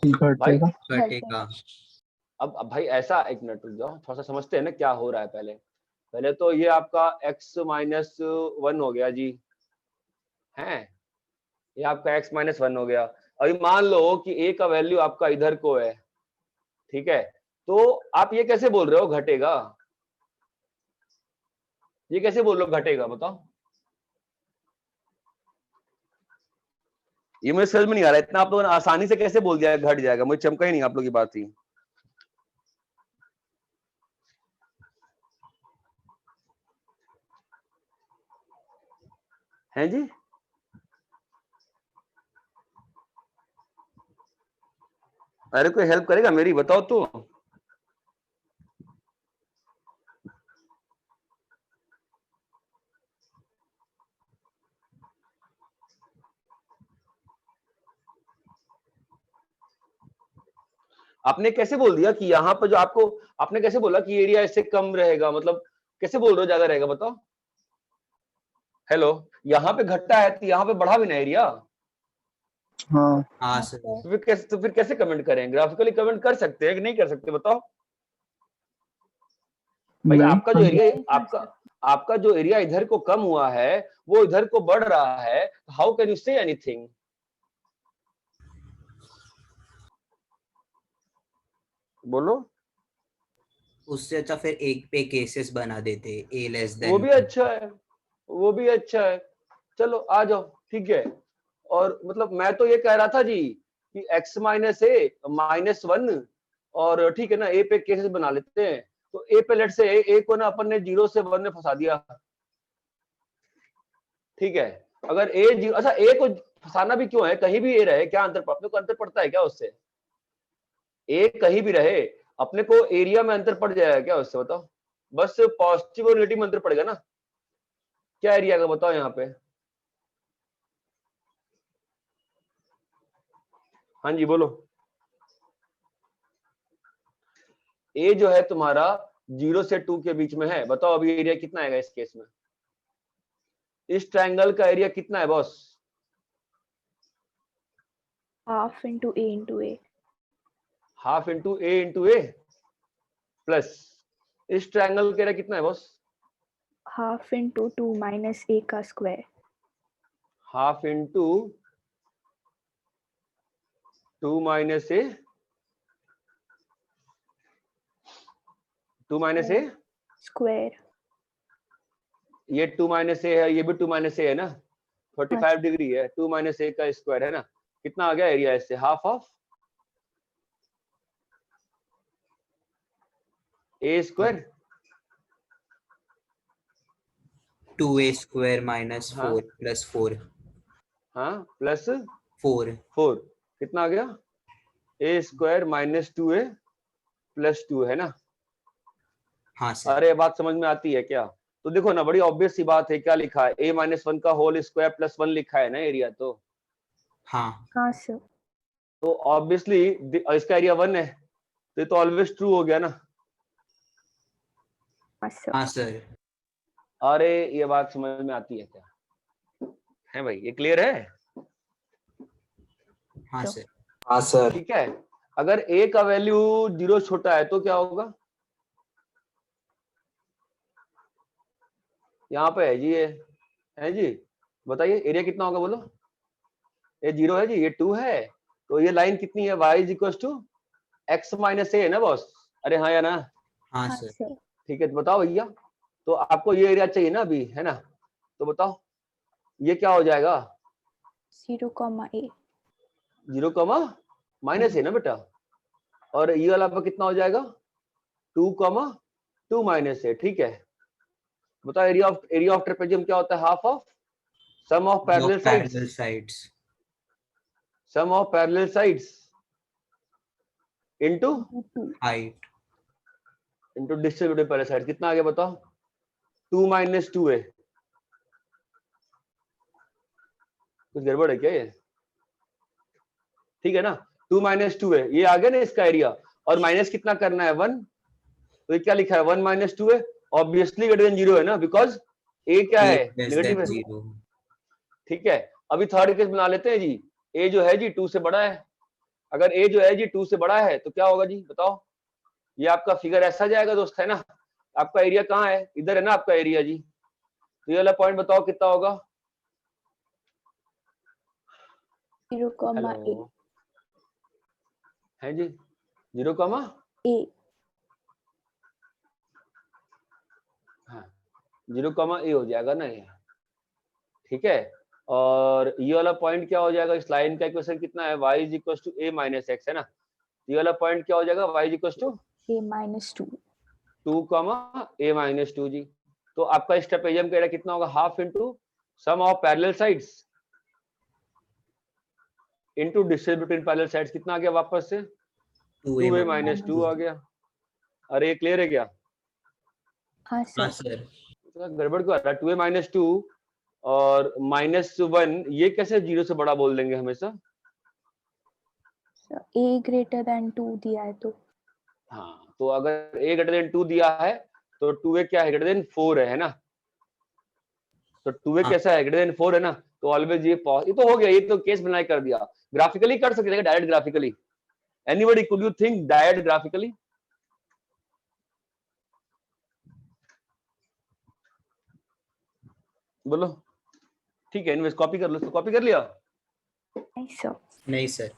[SPEAKER 3] भाई
[SPEAKER 4] घटेगा।
[SPEAKER 2] घटेगा।
[SPEAKER 3] अब भाई ऐसा, एक मिनट रुक जाओ, थोड़ा सा समझते हैं ना क्या हो रहा है। पहले पहले तो ये आपका x-1 हो गया जी, है, ये आपका x-1 हो गया। अभी मान लो कि a का वैल्यू आपका इधर को है, ठीक है, तो आप ये कैसे बोल रहे हो घटेगा? ये कैसे बोल रहे हो घटेगा बताओ? ये मुझे समझ में नहीं आ रहा, इतना आप लोगों ने आसानी से कैसे बोल दिया घट जाएगा, मुझे चमका ही नहीं आप लोग की बात ही। हैं जी? अरे कोई हेल्प करेगा मेरी, बताओ तो। आपने कैसे बोल दिया कि यहाँ पर जो आपको, आपने कैसे बोला कि एरिया इससे कम रहेगा, मतलब कैसे बोल रहे हो ज्यादा रहेगा बताओ? हेलो, यहाँ पे घटता है तो यहाँ पे बढ़ा भी ना एरिया।
[SPEAKER 4] हाँ
[SPEAKER 2] हाँ सर।
[SPEAKER 3] तो फिर कैसे कमेंट करें? ग्राफिकली कमेंट कर सकते हैं कि नहीं कर सकते, बताओ भाई।
[SPEAKER 4] नहीं
[SPEAKER 3] आपका जो एरिया
[SPEAKER 1] नहीं कर
[SPEAKER 3] आपका जो एरिया इधर को कम हुआ है वो इधर को बढ़ रहा है, how can you say anything? बोलो।
[SPEAKER 2] उससे अच्छा फिर एक पे केसेस बना देते, ए लेस देन।
[SPEAKER 3] वो भी अच्छा है, वो भी अच्छा है। चलो आ जाओ, ठीक है। और मतलब मैं तो ये कह रहा था जी कि x माइनस ए माइनस 1, और ठीक है ना, ए पे केसेस बना लेते हैं। तो ए पे लेट से ए को ना अपन ने 0 से 1 में फंसा दिया, ठीक है। अगर ए 0, अच्छा ए को फंसाना भी क्यों है? कहीं भी ए रहे, क्या अंतर अपने को अंतर पड़ता है क्या उससे? ए कहीं भी रहे अपने को एरिया में अंतर पड़ जाएगा क्या उससे, बताओ? बस पॉजिटिव और नेगेटिव में अंतर पड़ेगा ना। क्या एरिया का बताओ यहाँ पे? हाँ जी बोलो। ए जो है तुम्हारा 0 से 2 के बीच में है, बताओ अभी एरिया कितना आएगा इस केस में? इस ट्रायंगल का एरिया कितना है बॉस?
[SPEAKER 1] हाफ इंटू ए इंटू ए।
[SPEAKER 3] हाफ इंटू ए प्लस इस ट्रायंगल का एरिया कितना है बॉस?
[SPEAKER 1] हाफ इंटू 2 माइनस ए का स्क्वायर।
[SPEAKER 3] हाफ इंटू 2 माइनस ए, 2 माइनस ए
[SPEAKER 1] स्क्वायर।
[SPEAKER 3] ये 2 माइनस ए है, ये भी 2 माइनस ए है ना, 45 डिग्री है। 2 माइनस ए का स्क्वायर है ना, कितना आ गया एरिया इससे? Half of A square.
[SPEAKER 2] 2a square minus
[SPEAKER 3] हाँ।
[SPEAKER 2] 4 प्लस 4।
[SPEAKER 3] हाँ प्लस
[SPEAKER 2] 4।
[SPEAKER 3] 4 कितना आ गया? ए स्क्वायर माइनस 2a प्लस 2 है ना।
[SPEAKER 2] हाँ सर।
[SPEAKER 3] अरे बात समझ में आती है क्या? तो देखो ना, बड़ी ऑब्वियस सी बात है, क्या लिखा है? a माइनस 1 का होल स्क्वायर प्लस 1 लिखा है ना एरिया, तो
[SPEAKER 2] हाँ
[SPEAKER 1] हाँ सर।
[SPEAKER 3] तो ऑब्वियसली इसका एरिया 1 है, तो ये तो ऑलवेज ट्रू हो गया ना।
[SPEAKER 1] हाँ सर।
[SPEAKER 2] हाँ सर।
[SPEAKER 3] अरे ये बात समझ में आती है क्या? है भाई, ये क्लियर है?
[SPEAKER 2] हाँ
[SPEAKER 1] तो-
[SPEAKER 2] सर।
[SPEAKER 6] हाँ सर।
[SPEAKER 3] ठीक है। अगर a का वैल्यू 0 छोटा है तो क्या होगा? यहाँ पे है जी, ये है जी, बताइए एरिया कितना होगा बोलो? ये 0 है जी, ये 2 है, तो ये लाइन कितनी है? y is equal to x minus a है ना बॉस? अरे हाँ या ना?
[SPEAKER 2] हाँ
[SPEAKER 1] हाँ
[SPEAKER 2] सर।
[SPEAKER 1] सर।
[SPEAKER 3] ठीक है, तो बताओ भैया, तो आपको ये एरिया चाहिए ना अभी, है ना? तो बताओ ये क्या हो जाएगा?
[SPEAKER 1] 0 कॉमा ए।
[SPEAKER 3] 0 कॉमा माइनस है ना बेटा, और ये वाला आपका कितना हो जाएगा? 2 कॉमा 2 माइनस है, ठीक है। बताओ एरिया ऑफ ट्रेपेजियम क्या होता है? Half of sum of parallel sides,
[SPEAKER 2] parallel sides
[SPEAKER 3] sum of parallel sides into
[SPEAKER 2] height.
[SPEAKER 3] Into distributive parallel side. कितना आ गया बताओ? 2 माइनस 2 है। कुछ गड़बड़ है क्या ये? ठीक है ना, 2 माइनस 2 है, ये आ गया ना इसका एरिया, और माइनस कितना करना है? 1, तो ये क्या लिखा है? 1 माइनस 2 है, ऑब्वियसली ग्रेटर देन 0 है ना, बिकॉज ए क्या है?
[SPEAKER 2] लेस
[SPEAKER 3] नेगेटिव
[SPEAKER 2] देन
[SPEAKER 3] है।
[SPEAKER 2] 0।
[SPEAKER 3] ठीक है, अभी थर्ड केस बना लेते हैं जी। ए जो है जी 2 से बड़ा है। अगर ए जो है जी 2 से बड़ा है तो क्या होगा जी, बताओ? ये आपका फिगर ऐसा जाएगा दोस्त, है ना? आपका एरिया कहाँ है? इधर है ना आपका एरिया जी, तो ये वाला पॉइंट बताओ कितना होगा?
[SPEAKER 1] 0 कॉमा ए।
[SPEAKER 3] हेलो, है जी 0 कॉमा
[SPEAKER 1] ए।
[SPEAKER 3] हाँ 0 कॉमा ए हो जाएगा ना ये, ठीक है। और ये वाला पॉइंट क्या हो जाएगा? इस लाइन का इक्वेशन कितना है? y is equal to a minus x, है ना? ये वाला पॉइंट क्या हो जाएगा? y is equal to
[SPEAKER 1] a minus 2।
[SPEAKER 3] 2 comma a minus 2 जी। तो आपका इस ट्रेपेजियम का एरिया कितना होगा? Half into sum of parallel sides into distance between parallel sides. कितना आ गया वापस से? 2a माइनस 2 आ गया। अरे ये क्लियर है क्या?
[SPEAKER 1] हाँ
[SPEAKER 2] हाँ
[SPEAKER 1] सर।
[SPEAKER 2] सर।
[SPEAKER 3] गड़बड़ क्यों आ रहा है? 2a माइनस 2 और माइनस 1, ये कैसे 0 से बड़ा बोल देंगे हमेशा?
[SPEAKER 1] ए ग्रेटर देन 2 दिया है तो।
[SPEAKER 3] हाँ, तो अगर a ग्रेटर देन 2 दिया है तो 2a क्या है? ग्रेटर देन 4 है ना? तो 2a
[SPEAKER 2] हाँ।
[SPEAKER 3] कैसा है? ग्रेटर देन 4 है ना? तो ऑलवेज ये तो हो गया, ये तो केस बनाए कर दिया। ग्राफिकली कर सकते हैं direct graphically? Anybody could you think direct graphically? बोलो। ठीक है, इनवेस्ट कॉपी कर लो। तो कॉपी कर लिया?
[SPEAKER 1] नहीं सर।
[SPEAKER 2] नहीं सर।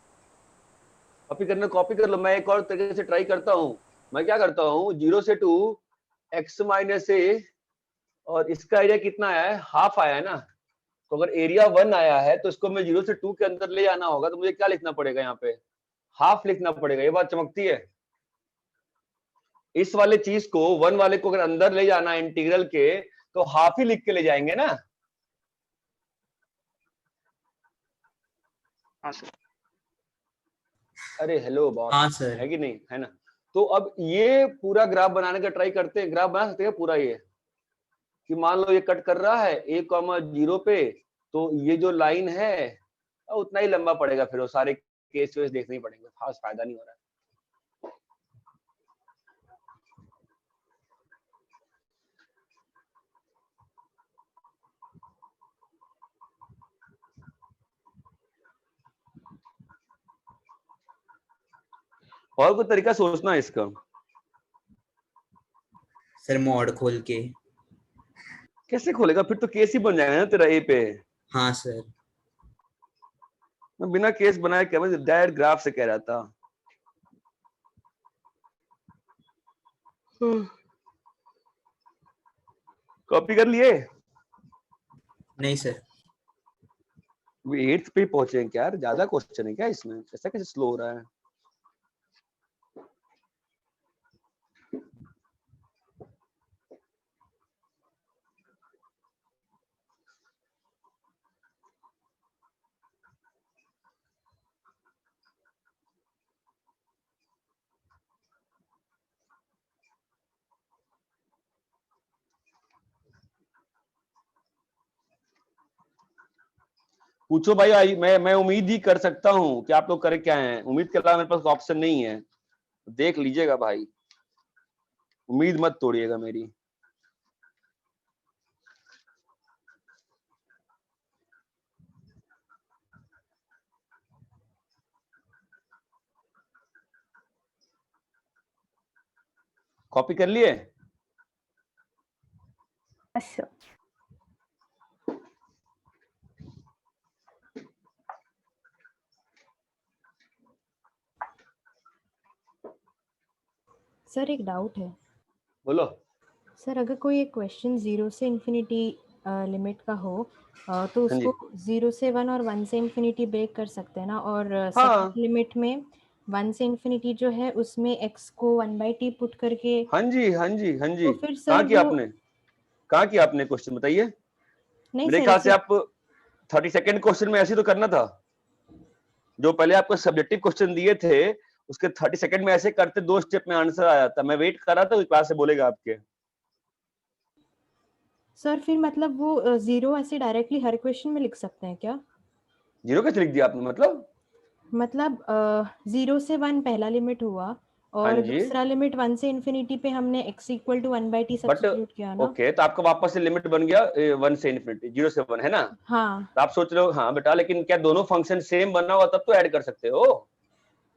[SPEAKER 3] कॉपी करना, कॉपी कर लो। मैं एक और तरीके से ट्राई करता हूँ। मैं क्या करता हूँ, 0 से 2 x माइनस ए, और इसका एरिया कितना आया है? हाफ आया है ना। तो अगर एरिया 1 आया है तो इसको मैं 0 से 2 के अंदर ले जाना होगा, तो मुझे क्या लिखना पड़ेगा? यहाँ पे हाफ लिखना पड़ेगा। ये बात चमकती है। इस वाले चीज को 1 वाले को अगर अंदर ले जाना है इंटीग्रल के, तो हाफ ही लिख के ले जाएंगे ना।
[SPEAKER 5] हाँ सर।
[SPEAKER 3] अरे हेलो बॉस,
[SPEAKER 2] हाँ सर।
[SPEAKER 3] है कि नहीं? है ना। तो अब ये पूरा ग्राफ बनाने का ट्राई करते हैं। ग्राफ बना सकते हैं पूरा ये, कि मान लो ये कट कर रहा है a,0 पे, तो ये जो लाइन है उतना ही लंबा पड़ेगा। फिर वो सारे केस वेस देखने ही पड़ेंगे, खास फायदा नहीं हो रहा है। और कोई तरीका सोचना है इसका?
[SPEAKER 2] सर मॉड खोल के।
[SPEAKER 3] कैसे खोलेगा? फिर तो केस ही बन जाएगा ना तेरा ए पे।
[SPEAKER 2] हाँ सर।
[SPEAKER 3] मैं बिना केस बनाए क्या, मैं डायरेक्ट ग्राफ से कह रहा था। कॉपी कर लिए?
[SPEAKER 2] नहीं सर।
[SPEAKER 3] 8th पे पहुंचे हैं क्या यार? ज्यादा क्वेश्चन है क्या इसमें? ऐसा कैसे स्लो हो रहा है? पूछो भाई। मैं उम्मीद ही कर सकता हूँ कि आप लोग करे क्या हैं। उम्मीद के अलावा मेरे पास ऑप्शन नहीं है। देख लीजिएगा भाई, उम्मीद मत तोड़िएगा मेरी। कॉपी कर लिए?
[SPEAKER 1] अच्छा।
[SPEAKER 7] सर एक डाउट है।
[SPEAKER 3] बोलो।
[SPEAKER 7] सर अगर कोई एक क्वेश्चन 0 से इन्फिनिटी लिमिट का हो तो
[SPEAKER 3] हाँ जी।
[SPEAKER 7] उसको 0 से 1 और 1 से इन्फिनिटी ब्रेक कर सकते हैं ना, और
[SPEAKER 3] हाँ।
[SPEAKER 7] सेकंड लिमिट में 1 से इन्फिनिटी जो है उसमें x को 1/t पुट करके।
[SPEAKER 3] हाँ जी, हाँ जी, हाँ जी।
[SPEAKER 7] तो फिर
[SPEAKER 3] कहाँ
[SPEAKER 7] सर
[SPEAKER 3] किया
[SPEAKER 7] वो
[SPEAKER 3] आपने? कहाँ किया आपने? क्वेश्चन बताइए।
[SPEAKER 7] नहीं
[SPEAKER 3] मेरे
[SPEAKER 7] सर
[SPEAKER 3] ख्याल से
[SPEAKER 7] ऐसे
[SPEAKER 3] आप 32nd क्वेश्चन में ऐसे ही तो करना था। जो पहले आपको सब्जेक्टिव क्वेश्चन दिए थे उसके 32nd में ऐसे करते 2 स्टेप में आंसर आ जाता। मैं वेट कर रहा था क्लास से बोलेगा आपके।
[SPEAKER 7] सर फिर मतलब वो 0 ऐसे डायरेक्टली हर क्वेश्चन में लिख सकते हैं क्या?
[SPEAKER 3] 0 कैसे लिख दिया आपने?
[SPEAKER 7] मतलब 0 से 1 पहला लिमिट हुआ
[SPEAKER 3] हाँ
[SPEAKER 7] और
[SPEAKER 3] जी।
[SPEAKER 7] दूसरा लिमिट 1 से इन्फिनिटी पे हमने x equal to 1/t
[SPEAKER 3] but
[SPEAKER 7] substitute किया ना।
[SPEAKER 3] ओके, तो आपका वापस से लिमिट बन गया 1 से इन्फिनिटी, 0 से 1 है ना।
[SPEAKER 7] हाँ
[SPEAKER 3] तो आप सोच रहे हो हाँ बेटा, लेकिन क्या दोनों फंक्शन सेम बना हुआ तब तो ऐड कर सकते हो।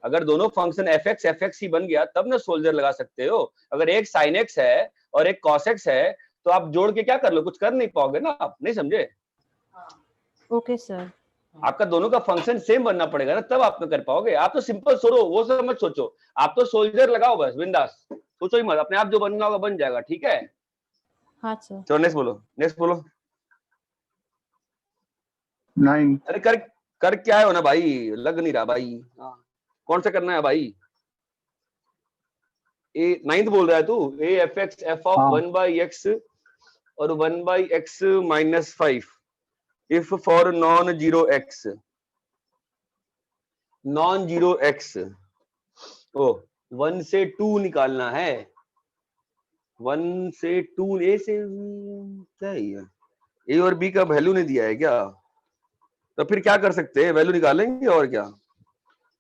[SPEAKER 3] अगर दोनों फंक्शन fx ही बन गया तब ना सोल्जर लगा सकते हो। अगर एक sin x है और एक cos x है तो आप जोड़ के क्या कर लो? कुछ कर नहीं पाओगे ना। आप नहीं समझे?
[SPEAKER 7] Okay sir.
[SPEAKER 3] आपका दोनों का फंक्शन सेम बनना पड़ेगा ना, तब आप कर पाओगे। आप तो सिंपल सोचो, वो सब मत सोचो। आप तो सोल्जर लगाओ बस, बिंदास। सोचो ही मत, अपने आप जो बनना होगा बन जाएगा। ठीक है,
[SPEAKER 7] हाँ सर।
[SPEAKER 3] चलो नेक्स्ट बोलो, नेक्स्ट बोलो।
[SPEAKER 4] 9
[SPEAKER 3] अरे कर क्या है हो ना भाई, लग नहीं रहा भाई। कौन सा करना है भाई? ए 9th बोल रहा है तू? ए एफ एक्स एफ ऑफ
[SPEAKER 4] हाँ
[SPEAKER 3] 1/x और 1/x minus 5 if for non zero X. Non zero X, ओ 1 से 2 निकालना है। 1 से 2, ए से क्या है ये? ए और बी का वैल्यू नहीं दिया है क्या? तो फिर क्या कर सकते हैं? वैल्यू निकालेंगे और क्या।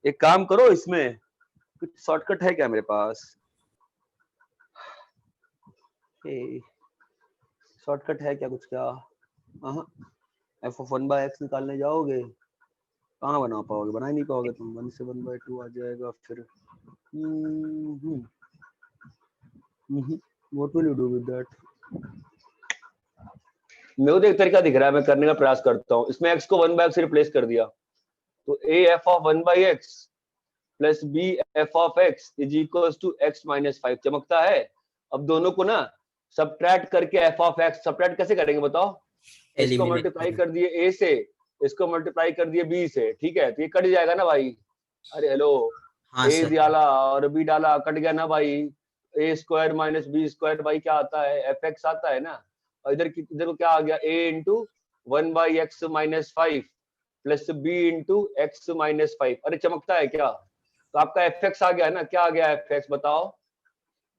[SPEAKER 3] एक काम करो, इसमें कुछ शॉर्टकट है क्या मेरे पास? शॉर्टकट है क्या कुछ? क्या एफ ऑफ 1/x निकालने जाओगे कहाँ बना पाओगे, बना ही नहीं पाओगे तुम। 1 से 1/2 आ जाएगा फिर। What will you do with that? मेरे को एक तरीका दिख रहा है, मैं करने का प्रयास करता हूँ। इसमें x को 1/x से रिप्लेस कर दिया तो a f of 1/x plus b f of x is equals to x minus 5 चमकता है। अब दोनों को ना सबट्रैक्ट करके f of x सबट्रैक्ट कैसे करेंगे बताओ? इसको मल्टीप्लाई कर दिए a से, इसको मल्टीप्लाई कर दिए b से, ठीक है, तो ये कट जाएगा ना भाई। अरे हेलो,
[SPEAKER 2] हाँ
[SPEAKER 3] a
[SPEAKER 2] सर।
[SPEAKER 3] डाला और b डाला, कट गया ना भाई। a square minus b square भाई क्या आता है? fx आता है ना। और इधर को क्या आ गया? a into 1/x minus 5 plus b into x minus 5। अरे चमकता है क्या? तो आपका fx आ गया ना। क्या आ गया fx बताओ?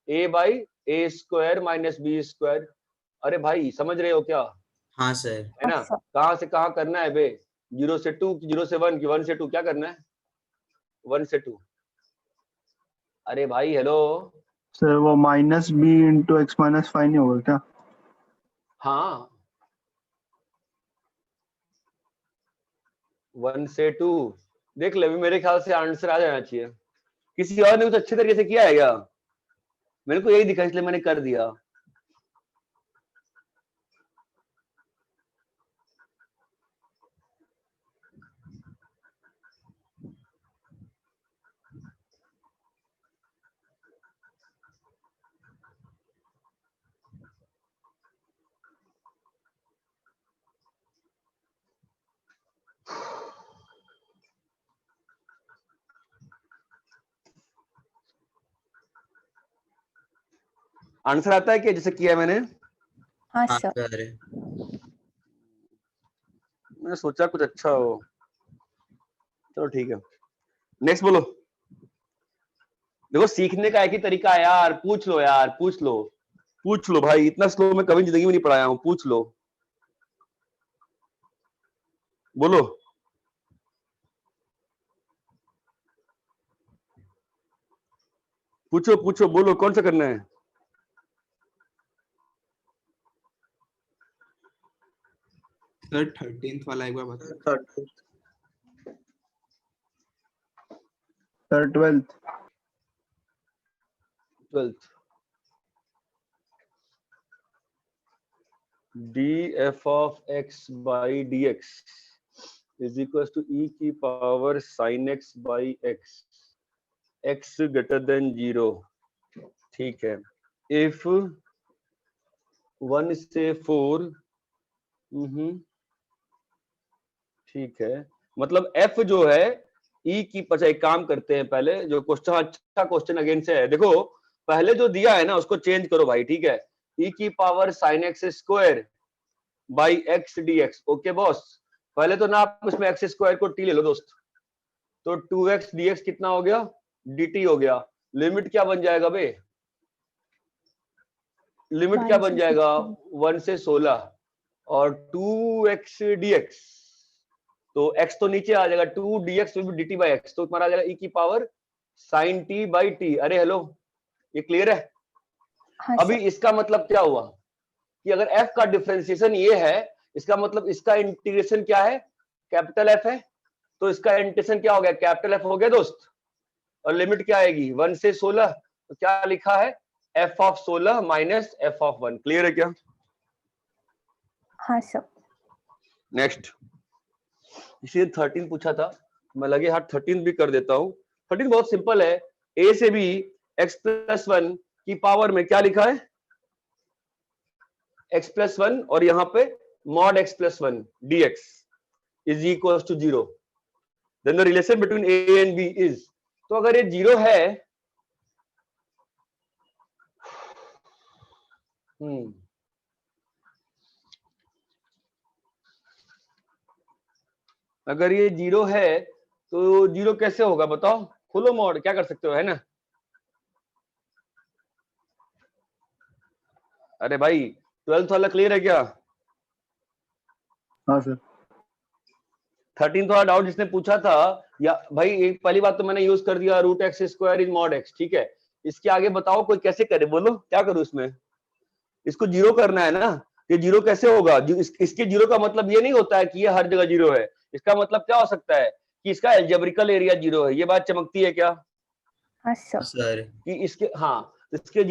[SPEAKER 3] a by a square minus b square. अरे भाई समझ रहे हो क्या?
[SPEAKER 2] हाँ सर।
[SPEAKER 3] है ना। कहाँ से कहाँ करना है बे? 0 से 2, 0 से 1 की 1 से 2 क्या करना है? 1 से 2। अरे भाई हेलो।
[SPEAKER 4] सर वो minus b into x minus 5 नहीं होगा क्या?
[SPEAKER 3] हाँ 1 से 2 देख ले, मेरे ख्याल से आंसर आ जाना चाहिए। किसी और ने कुछ अच्छे तरीके से किया है क्या? मेरे को यही दिखा इसलिए मैंने कर दिया। आंसर आता है क्या जैसे किया है मैंने?
[SPEAKER 1] हाँ
[SPEAKER 2] हाँ
[SPEAKER 1] सर।
[SPEAKER 2] सर।
[SPEAKER 3] मैंने सोचा कुछ अच्छा हो। चलो ठीक है, नेक्स्ट बोलो। देखो सीखने का एक ही तरीका है यार, पूछ लो यार, पूछ लो, पूछ लो भाई। इतना स्लो मैं कभी जिंदगी में नहीं पढ़ाया हूँ। पूछ लो, बोलो। पूछो पूछो, बोलो कौन सा करना है?
[SPEAKER 8] सर 13th वाला एक बार बता।
[SPEAKER 4] Sir 12th।
[SPEAKER 3] 12th df of x by dx is equals to e की power sin x by x, x greater than 0। ठीक है, if 1 से 4, ठीक है, मतलब f जो है e की, अच्छा एक काम करते हैं पहले जो क्वेश्चन, अच्छा क्वेश्चन अगेन से है। देखो पहले जो दिया है ना उसको चेंज करो भाई, ठीक है। e की power sin x square by x dx। Okay boss, पहले तो ना आप इसमें x स्क्वायर को t ले लो दोस्त, तो 2x dx कितना हो गया? dt हो गया। लिमिट क्या बन जाएगा बे? लिमिट क्या बन जाएगा? 1 से 16 और 2x dx, तो x तो नीचे आ जाएगा, 2 dx will be dt by x, तो तुम्हारा आ जाएगा e की power sin t by t। अरे हेलो, ये क्लियर है?
[SPEAKER 1] हाँ
[SPEAKER 3] अभी इसका मतलब क्या हुआ कि अगर f का डिफरेंशिएशन ये है, इसका मतलब इसका इंटीग्रेशन क्या है? कैपिटल F है, तो इसका इंटीग्रेशन क्या हो गया? कैपिटल F हो गया दोस्त। और लिमिट क्या आएगी? 1 से 16, तो क्या लिखा है? f of 16 minus f of 1। Clear है क्या?
[SPEAKER 1] हाँ सर।
[SPEAKER 3] नेक्स्ट, इसी 13 पूछा था, मैं लगे हाथ 13 भी कर देता हूँ। 13 बहुत सिंपल है, a से b x प्लस 1 की पावर में क्या लिखा है? x प्लस 1 और यहाँ पे mod x प्लस 1 dx is equal to 0। Then the relation between a and b is, तो अगर ये 0 है, अगर ये 0 है तो 0 कैसे होगा बताओ? खोलो मॉड, क्या कर सकते हो, है ना? अरे भाई 12th वाला क्लियर है क्या?
[SPEAKER 4] हाँ सर।
[SPEAKER 3] 13th वाला डाउट जिसने पूछा था, या भाई एक पहली बात तो मैंने यूज कर दिया रूट एक्स स्क्वायर इन मॉड एक्स, ठीक है। इसके आगे बताओ कोई कैसे करे, बोलो क्या करूं इसमें? इसको 0 करना है ना, ये जीरो कैसे होगा? इसके जीरो का मतलब ये नहीं होता है कि ये हर जगह जीरो है। इसका मतलब क्या हो सकता है कि इसका एल्जेब्रिकल एरिया जीरो है। ये बात चमकती है क्या?
[SPEAKER 1] हाँ सर।
[SPEAKER 2] सर
[SPEAKER 3] कि इसके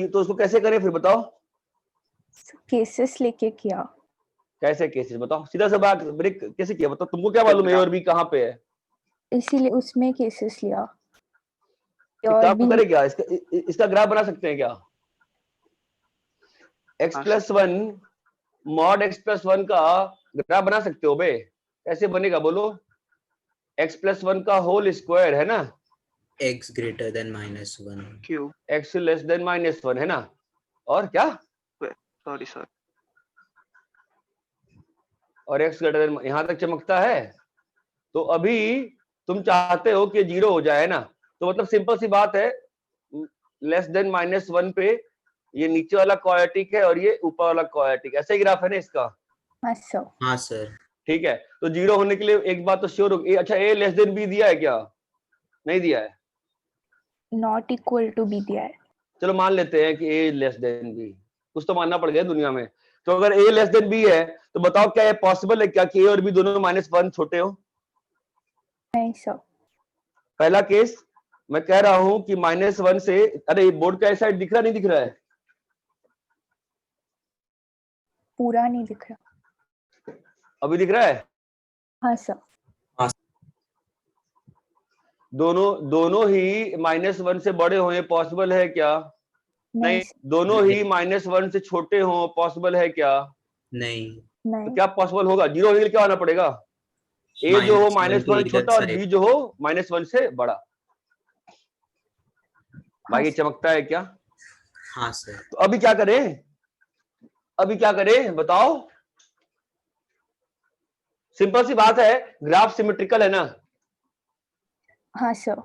[SPEAKER 3] तो उसको कैसे करें फिर बताओ?
[SPEAKER 1] केसेस लेके किया।
[SPEAKER 3] कैसे केसेस बताओ? सीधा सा बात ब्रेक कैसे किया बताओ? तुमको क्या मालूम ए और बी कहाँ पे है?
[SPEAKER 1] इसीलिए उसमें केसेस लिया।
[SPEAKER 3] एक
[SPEAKER 1] और
[SPEAKER 3] काम
[SPEAKER 1] भी
[SPEAKER 3] करें क्या, इसका ग्राफ बना सकते हैं क्या? x
[SPEAKER 5] हाँ,
[SPEAKER 3] plus one mod x plus one का ग्राफ बना सकते हो बे? कैसे बनेगा बोलो? x प्लस वन का होल स्क्वायर है ना,
[SPEAKER 2] x greater than -1,
[SPEAKER 5] cube,
[SPEAKER 3] x less than -1 है ना, और क्या?
[SPEAKER 5] सॉरी सर,
[SPEAKER 3] और x ग्रेटर देन, यहां तक चमकता है। तो अभी तुम चाहते हो कि जीरो हो जाए ना, तो मतलब सिंपल सी बात है, लेस देन -1 पे ये नीचे वाला क्वाड्रेटिक है और ये ऊपर वाला क्वाड्रेटिक, ऐसे ही ग्राफ है ना इसका?
[SPEAKER 1] हाँ सर।
[SPEAKER 2] हाँ सर।
[SPEAKER 3] ठीक है, तो जीरो होने के लिए एक बात तो श्योर होगी। अच्छा, a लेस देन b दिया है क्या? नहीं दिया है।
[SPEAKER 1] नॉट इक्वल टू बी दिया है।
[SPEAKER 3] चलो मान लेते हैं कि a लेस देन b, कुछ तो मानना पड़ गया दुनिया में। तो अगर a लेस देन b है तो बताओ क्या ये पॉसिबल है क्या कि a और b दोनों -1 छोटे हो?
[SPEAKER 1] नहीं सर।
[SPEAKER 3] पहला केस मैं कह रहा हूं कि -1 से, अरे बोर्ड का साइड दिख रहा नहीं दिख रहा है?
[SPEAKER 1] पूरा नहीं दिख रहा।
[SPEAKER 3] अभी दिख रहा है?
[SPEAKER 1] हाँ सर।
[SPEAKER 3] दोनों ही -1 से बड़े हों पॉसिबल है क्या? नहीं। दोनों ही -1 से छोटे हों पॉसिबल है क्या?
[SPEAKER 2] नहीं।
[SPEAKER 3] तो क्या पॉसिबल होगा? जीरो होने के लिए क्या होना पड़ेगा? a जो हो -1 छोटा और b जो हो -1 से बड़ा। भाई ये चमकता है क्या?
[SPEAKER 2] हाँ सर।
[SPEAKER 3] तो अभी क्या करें? अभी क्या करें बताओ? सिंपल सी बात है, ग्राफ सिमेट्रिकल है ना?
[SPEAKER 1] हाँ सर।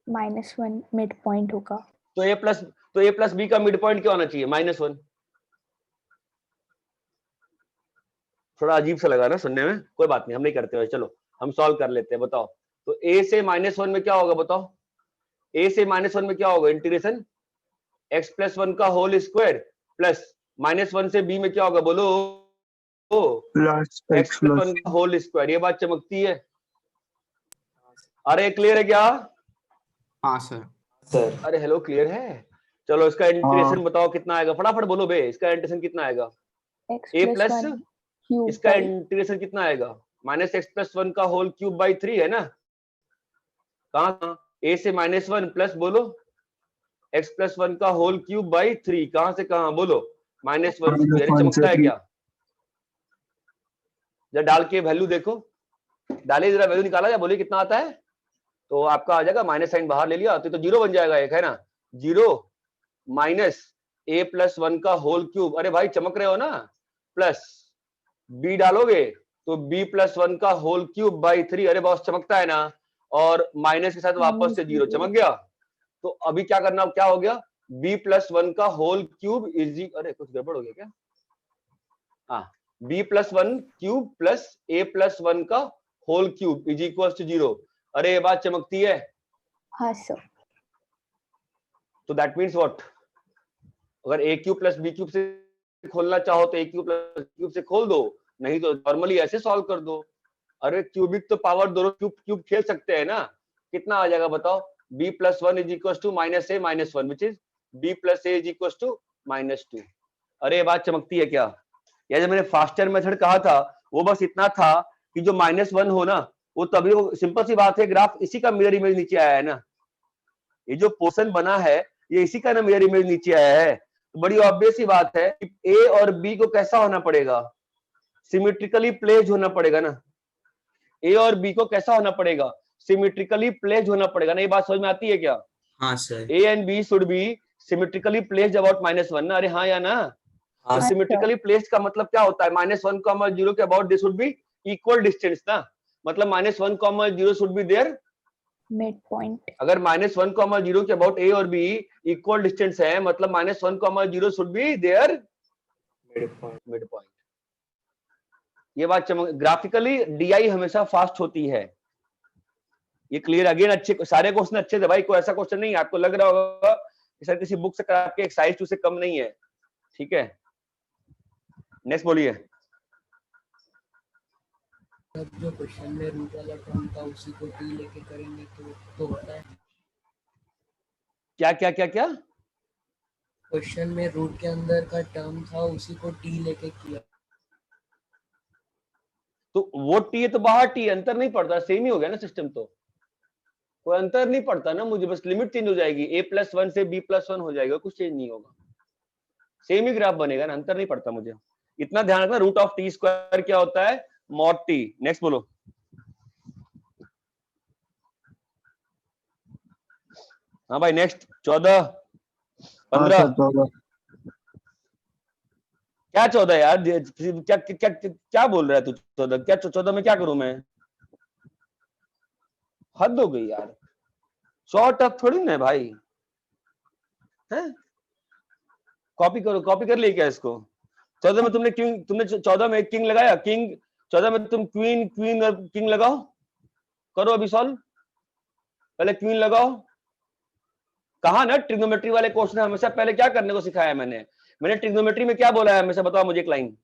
[SPEAKER 1] -1 मिड पॉइंट होगा।
[SPEAKER 3] तो a प्लस b का मिड पॉइंट क्या होना चाहिए? -1। थोड़ा अजीब सा लगा ना सुनने में, कोई बात नहीं, हम नहीं करते हुए, चलो हम सॉल्व कर लेते हैं। बताओ तो a से -1 में क्या होगा बताओ? a से -1 में क्या होगा? इंटीग्रेशन x प्लस 1 का होल स्क्वायर प्लस -1 से b में क्या होगा बोलो?
[SPEAKER 4] प्लस
[SPEAKER 3] x प्लस 1 का होल स्क्वायर। ये बात चमकती है? अरे क्लियर है क्या?
[SPEAKER 8] हाँ सर।
[SPEAKER 2] सर
[SPEAKER 3] अरे हेलो, क्लियर है? चलो इसका इंटीग्रेशन बताओ कितना आएगा, फटाफट बोलो बे। इसका इंटीग्रेशन कितना आएगा? a प्लस इसका इंटीग्रेशन कितना आएगा? -x प्लस 1 का होल क्यूब बाई 3 है ना? कहां? a से -1 प्लस बोलो x प्लस 1 का होल क्यूब बाई 3, कहां से कहां बोलो? -1 से 3। चमकता है क्या? जरा डाल के वैल्यू देखो, डालिए जरा वैल्यू निकाला जाए, बोलिए कितना आता है। तो आपका आ जाएगा, माइनस साइन बाहर ले लिया तो जीरो बन जाएगा एक, है ना? जीरो माइनस a प्लस 1 का होल क्यूब, अरे भाई चमक रहे हो ना, प्लस b डालोगे तो b प्लस 1 का होल क्यूब बाई 3, अरे बॉस चमकता है ना? और माइनस के साथ वापस से जीरो, चमक गया। तो अभी क्या करना, क्या हो गया? b प्लस 1 का होल क्यूब इज, अरे कुछ गड़बड़ हो गया क्या? हाँ, b plus 1 cube plus a plus 1 का whole cube is equal to 0। अरे ये बात चमकती है?
[SPEAKER 1] हाँ सर।
[SPEAKER 3] तो दैट मीन्स व्हाट? अगर a cube plus b cube से खोलना चाहो तो a क्यूब प्लस क्यूब से खोल दो, नहीं तो नॉर्मली ऐसे सॉल्व कर दो। अरे क्यूबिक तो पावर दोनों क्यूब खेल सकते हैं ना? कितना आ जाएगा बताओ? b plus 1 is equal to -a minus 1 which is b plus a is equal to -2। अरे ये बात चमकती है क्या? या जब मैंने फास्टर मेथड कहा था वो बस इतना था कि जो -1 हो ना, वो तभी, वो सिंपल सी बात है, ग्राफ इसी का मिरर इमेज नीचे आया है ना। ये जो पोर्शन बना है ये इसी का ना मिरर इमेज नीचे आया है। तो बड़ी ऑब्वियस सी बात है कि a और b को कैसा होना पड़ेगा? सिमेट्रिकली प्लेस्ड होना पड़ेगा ना। a और b को कैसा होना पड़ेगा? सिमेट्रिकली प्लेस्ड होना पड़ेगा ना। ये बात समझ में आती है क्या?
[SPEAKER 2] हाँ sir.
[SPEAKER 3] a and b should be symmetrically placed about -1 ना। अरे हाँ या ना?
[SPEAKER 2] हाँ
[SPEAKER 3] तो सिमेट्रिकली प्लेस्ड का मतलब क्या होता है? -1, 0 के about they should be equal distance ना। मतलब -1, 0 should be their
[SPEAKER 1] mid point.
[SPEAKER 3] अगर -1, 0 के अबाउट a और b इक्वल डिस्टेंस है, मतलब -1, 0 should be their mid point. ये बात ग्राफिकली डी हमेशा फास्ट होती है। ये क्लियर? अगेन अच्छे सारे क्वेश्चन अच्छे थे भाई, कोई ऐसा क्वेश्चन नहीं है आपको लग रहा होगा कि सर किसी बुक से आपके एक्सरसाइज 2 से कम नहीं है। ठीक है, नेक्स्ट बोलिए।
[SPEAKER 9] तब जो क्वेश्चन में रूट वाला टर्म था उसी को टी लेके करेंगे तो होता है।
[SPEAKER 3] क्या क्या क्या क्या?
[SPEAKER 9] क्वेश्चन में रूट के अंदर का टर्म था उसी को टी लेके किया।
[SPEAKER 3] तो वो टी है तो बाहर टी, अंतर नहीं पड़ता, सेम ही हो गया ना सिस्टम। तो कोई अंतर नहीं पड़ता ना मुझे, बस लिमिट चेंज हो जाएगी, a+1 से b+1 हो जाएगा, कुछ चेंज नहीं होगा, सेम ही ग्राफ बनेगा ना, अंतर नहीं पड़ता मुझे। इतना ध्यान रखना, रूट ऑफ टी स्क्वायर क्या होता है? Mod T. नेक्स्ट बोलो। हाँ भाई नेक्स्ट। 14 15 क्या 14 यार? क्या क्या क्या बोल रहा है तू? 14 क्या? 14 में क्या करूं मैं? हद हो गई यार, शॉर्ट अप थोड़ी ना है भाई, है? कॉपी करो, कॉपी कर ली क्या इसको? 14 में तुमने किंग, तुमने 14 में किंग लगाया, किंग 14 में तुम क्वीन, क्वीन और किंग लगाओ, करो अभी सॉल्व, पहले क्वीन लगाओ। कहा ना ट्रिग्नोमेट्री वाले क्वेश्चन हमेशा पहले क्या करने को सिखाया है मैंने ट्रिग्नोमेट्री में क्या बोला है हमेशा, बताओ मुझे एक लाइन।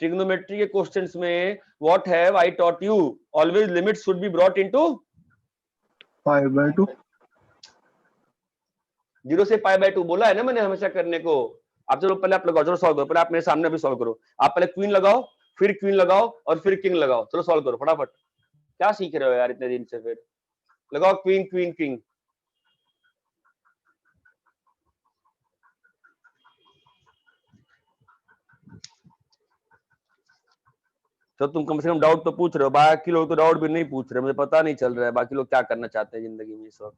[SPEAKER 3] ट्रिग्नोमेट्री के क्वेश्चंस में what have I taught you, always limit should be brought into
[SPEAKER 4] π/2।
[SPEAKER 3] 0 से π/2 बोला है ना मैंने हमेशा करने को। आप चलो पहले आप लगाओ, चलो सॉल्व करो, पहले आप मेरे सामने अभी सॉल्व करो। आप पहले क्वीन लगाओ, फिर क्वीन लगाओ और फिर किंग लगाओ, चलो सॉल्व करो फटाफट। क्या सीख रहे हो यार इतने दिन से? फिर लगाओ क्वीन क्वीन किंग। तो तुम कम से कम डाउट तो पूछ रहे हो, बाकी लोग तो डाउट भी नहीं पूछ रहे, मुझे पता नहीं चल रहा है बाकी लोग क्या करना चाहते हैं जिंदगी में इस वक्त।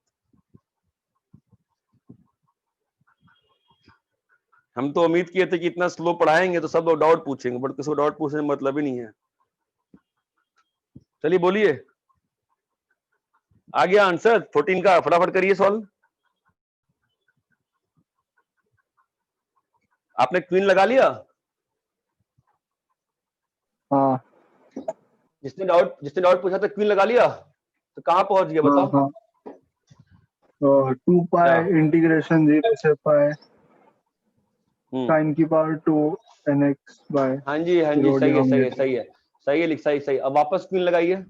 [SPEAKER 3] हम तो उम्मीद किए थे कि इतना स्लो पढ़ाएंगे तो सब लोग डाउट पूछेंगे, बट किसी को डाउट पूछने में मतलब ही नहीं है। चलिए बोलिए, आ गया आंसर 14 का, फटाफट करिए सॉल्व। आपने क्वीन लगा लिया?
[SPEAKER 4] हाँ
[SPEAKER 3] जिसने डाउट पूछा था क्वीन लगा लिया, तो कहाँ पहुंच गया बताओ?
[SPEAKER 4] हाँ। 2π इंटीग्रेशन 0 से π sin की पावर 2 nx बाय।
[SPEAKER 3] हाँ जी हाँ जी, सही है सही है सही है सही है, लिख सही सही। अब वापस क्वीन लगाइए।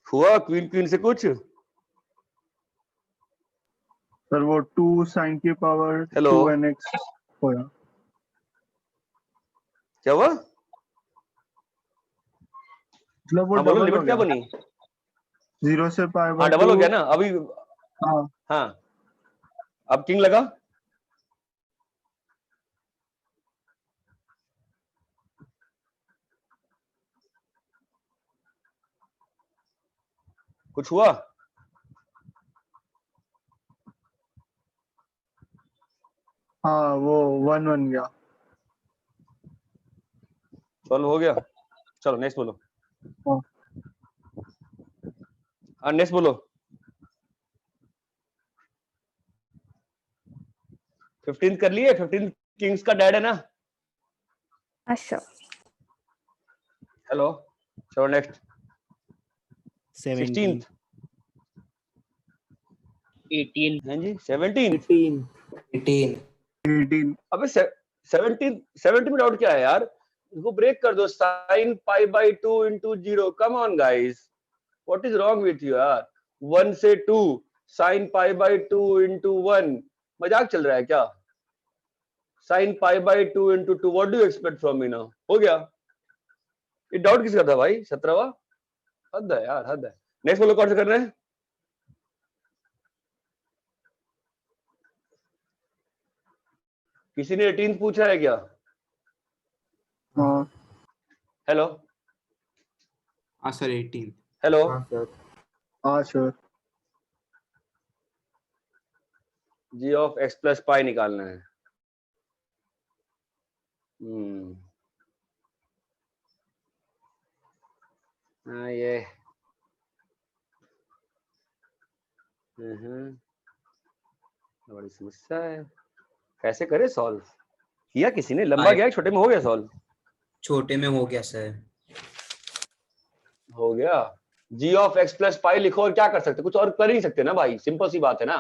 [SPEAKER 3] हुआ क्वीन क्वीन से कुछ?
[SPEAKER 4] सर वो 2 sin की पावर
[SPEAKER 3] हेलो
[SPEAKER 4] 2 nx होया।
[SPEAKER 3] क्या हुआ?
[SPEAKER 4] मतलब वो
[SPEAKER 3] हाँ बोलो,
[SPEAKER 4] डबल हो
[SPEAKER 3] लिमिट क्या
[SPEAKER 4] गया
[SPEAKER 3] बनी?
[SPEAKER 4] 0 से π
[SPEAKER 3] हाँ डबल हो गया ना अभी।
[SPEAKER 4] हाँ
[SPEAKER 3] हाँ अब किंग लगा, कुछ हुआ?
[SPEAKER 4] हाँ वो 1 बन गया।
[SPEAKER 3] सॉल्व हो गया। चलो नेक्स्ट बोलो।
[SPEAKER 4] हाँ।
[SPEAKER 3] हाँ नेक्स्ट बोलो। 15 कर लिए? 15 किंग्स का डैड है ना?
[SPEAKER 1] अच्छा
[SPEAKER 3] हेलो चलो नेक्स्ट। 16
[SPEAKER 5] 18
[SPEAKER 3] हैं जी 17
[SPEAKER 2] 18
[SPEAKER 4] 18
[SPEAKER 3] अबे 17 में डाउट क्या है यार? इसको ब्रेक कर दो, sin pi by 2 into 0. Come on guys, what is wrong with you यार? 1 से 2 sin pi by 2 into 1, मजाक चल रहा है क्या? sin pi by 2 into 2, what do you expect from me now? हो गया। ये डाउट किसका था भाई? 17वां? हद है यार, हद है। नेक्स्ट बोलो, कौन से कर रहे हैं? किसी ने 18 पूछा है क्या?
[SPEAKER 4] हाँ
[SPEAKER 3] हेलो
[SPEAKER 8] हाँ सर 18।
[SPEAKER 3] हेलो,
[SPEAKER 6] हाँ सर।
[SPEAKER 4] हाँ sure।
[SPEAKER 3] g of x plus पाई निकालना है। हाँ ये बड़ी समस्या है, कैसे करे सॉल्व? किया किसी ने? लंबा गया, छोटे में हो गया सॉल्व?
[SPEAKER 2] छोटे में हो गया सर।
[SPEAKER 3] हो गया। g of x plus पाई लिखो, और क्या कर सकते? कुछ और कर ही नहीं सकते ना भाई, सिंपल सी बात है ना।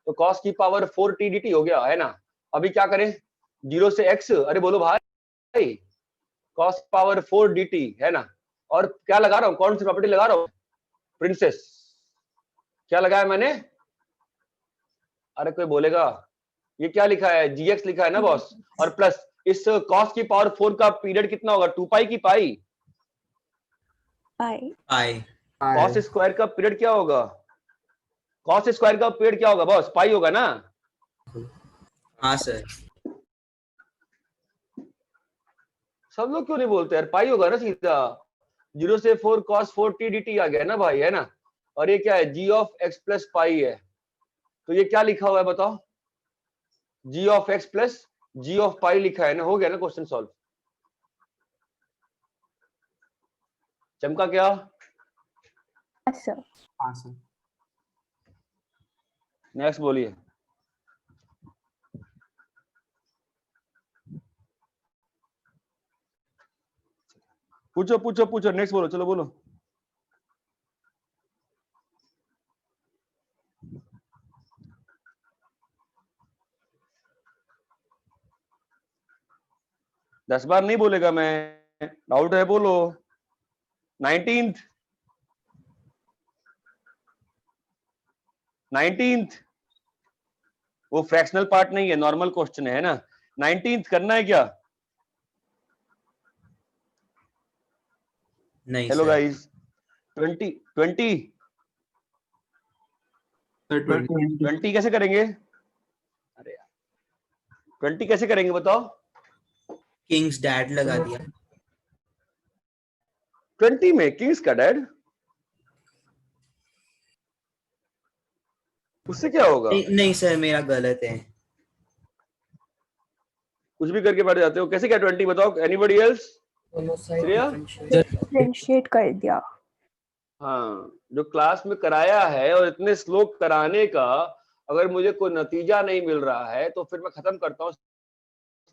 [SPEAKER 3] तो cos की पावर 4t dt हो गया है ना। अभी क्या करें? 0 से x, अरे बोलो भाई, cos पावर 4 dt है ना। और क्या लगा रहा हूँ? कौन सी प्रॉपर्टी लगा रहा हूँ? प्रिंसेस। क्या लगाया मैंने? अरे कोई बोलेगा, ये क्या लिखा है? gx लिखा है ना बॉस। और प्लस इस cos की पावर 4 का पीरियड कितना होगा? 2 पाई की पाई?
[SPEAKER 1] पाई।
[SPEAKER 2] पाई।
[SPEAKER 3] cos स्क्वायर का पीरियड क्या होगा? cos स्क्वायर का पीरियड क्या होगा बॉस? पाई होगा ना।
[SPEAKER 2] हाँ सर।
[SPEAKER 3] सब लोग क्यों नहीं बोलते यार? पाई होगा ना सीधा। 0 से 4 cos 4t dt आ गया ना भाई, है ना। और ये क्या है? g of x plus पाई है। तो ये क्या लिखा हुआ है बताओ? g of x plus g of पाई लिखा है ना। हो गया ना क्वेश्चन सॉल्व। चमका क्या?
[SPEAKER 1] सर
[SPEAKER 8] हाँ सर।
[SPEAKER 3] नेक्स्ट बोलिए। पूछो पूछो पूछो, नेक्स्ट बोलो, चलो बोलो। दस बार नहीं बोलेगा मैं, डाउट है बोलो। 19th वो फ्रैक्शनल पार्ट नहीं है, नॉर्मल क्वेश्चन है ना। 19th करना है क्या?
[SPEAKER 2] नहीं
[SPEAKER 3] हेलो
[SPEAKER 2] सर।
[SPEAKER 3] Guys, 20
[SPEAKER 8] sir 20।
[SPEAKER 3] 20 कैसे करेंगे? अरे यार 20 कैसे करेंगे बताओ?
[SPEAKER 2] किंग्स डैड लगा दिया।
[SPEAKER 3] 20 में किंग्स का डैड? उससे क्या होगा?
[SPEAKER 2] नहीं सर, मेरा गलत है।
[SPEAKER 3] कुछ भी करके बैठ जाते हो, कैसे क्या 20 बताओ? Anybody else?
[SPEAKER 9] दोनों साइड
[SPEAKER 3] श्रेया?
[SPEAKER 1] डिफरेंशिएट कर दिया।
[SPEAKER 3] हाँ, जो क्लास में कराया है, और इतने स्लो कराने का अगर मुझे कोई नतीजा नहीं मिल रहा है तो फिर मैं खत्म करता हूँ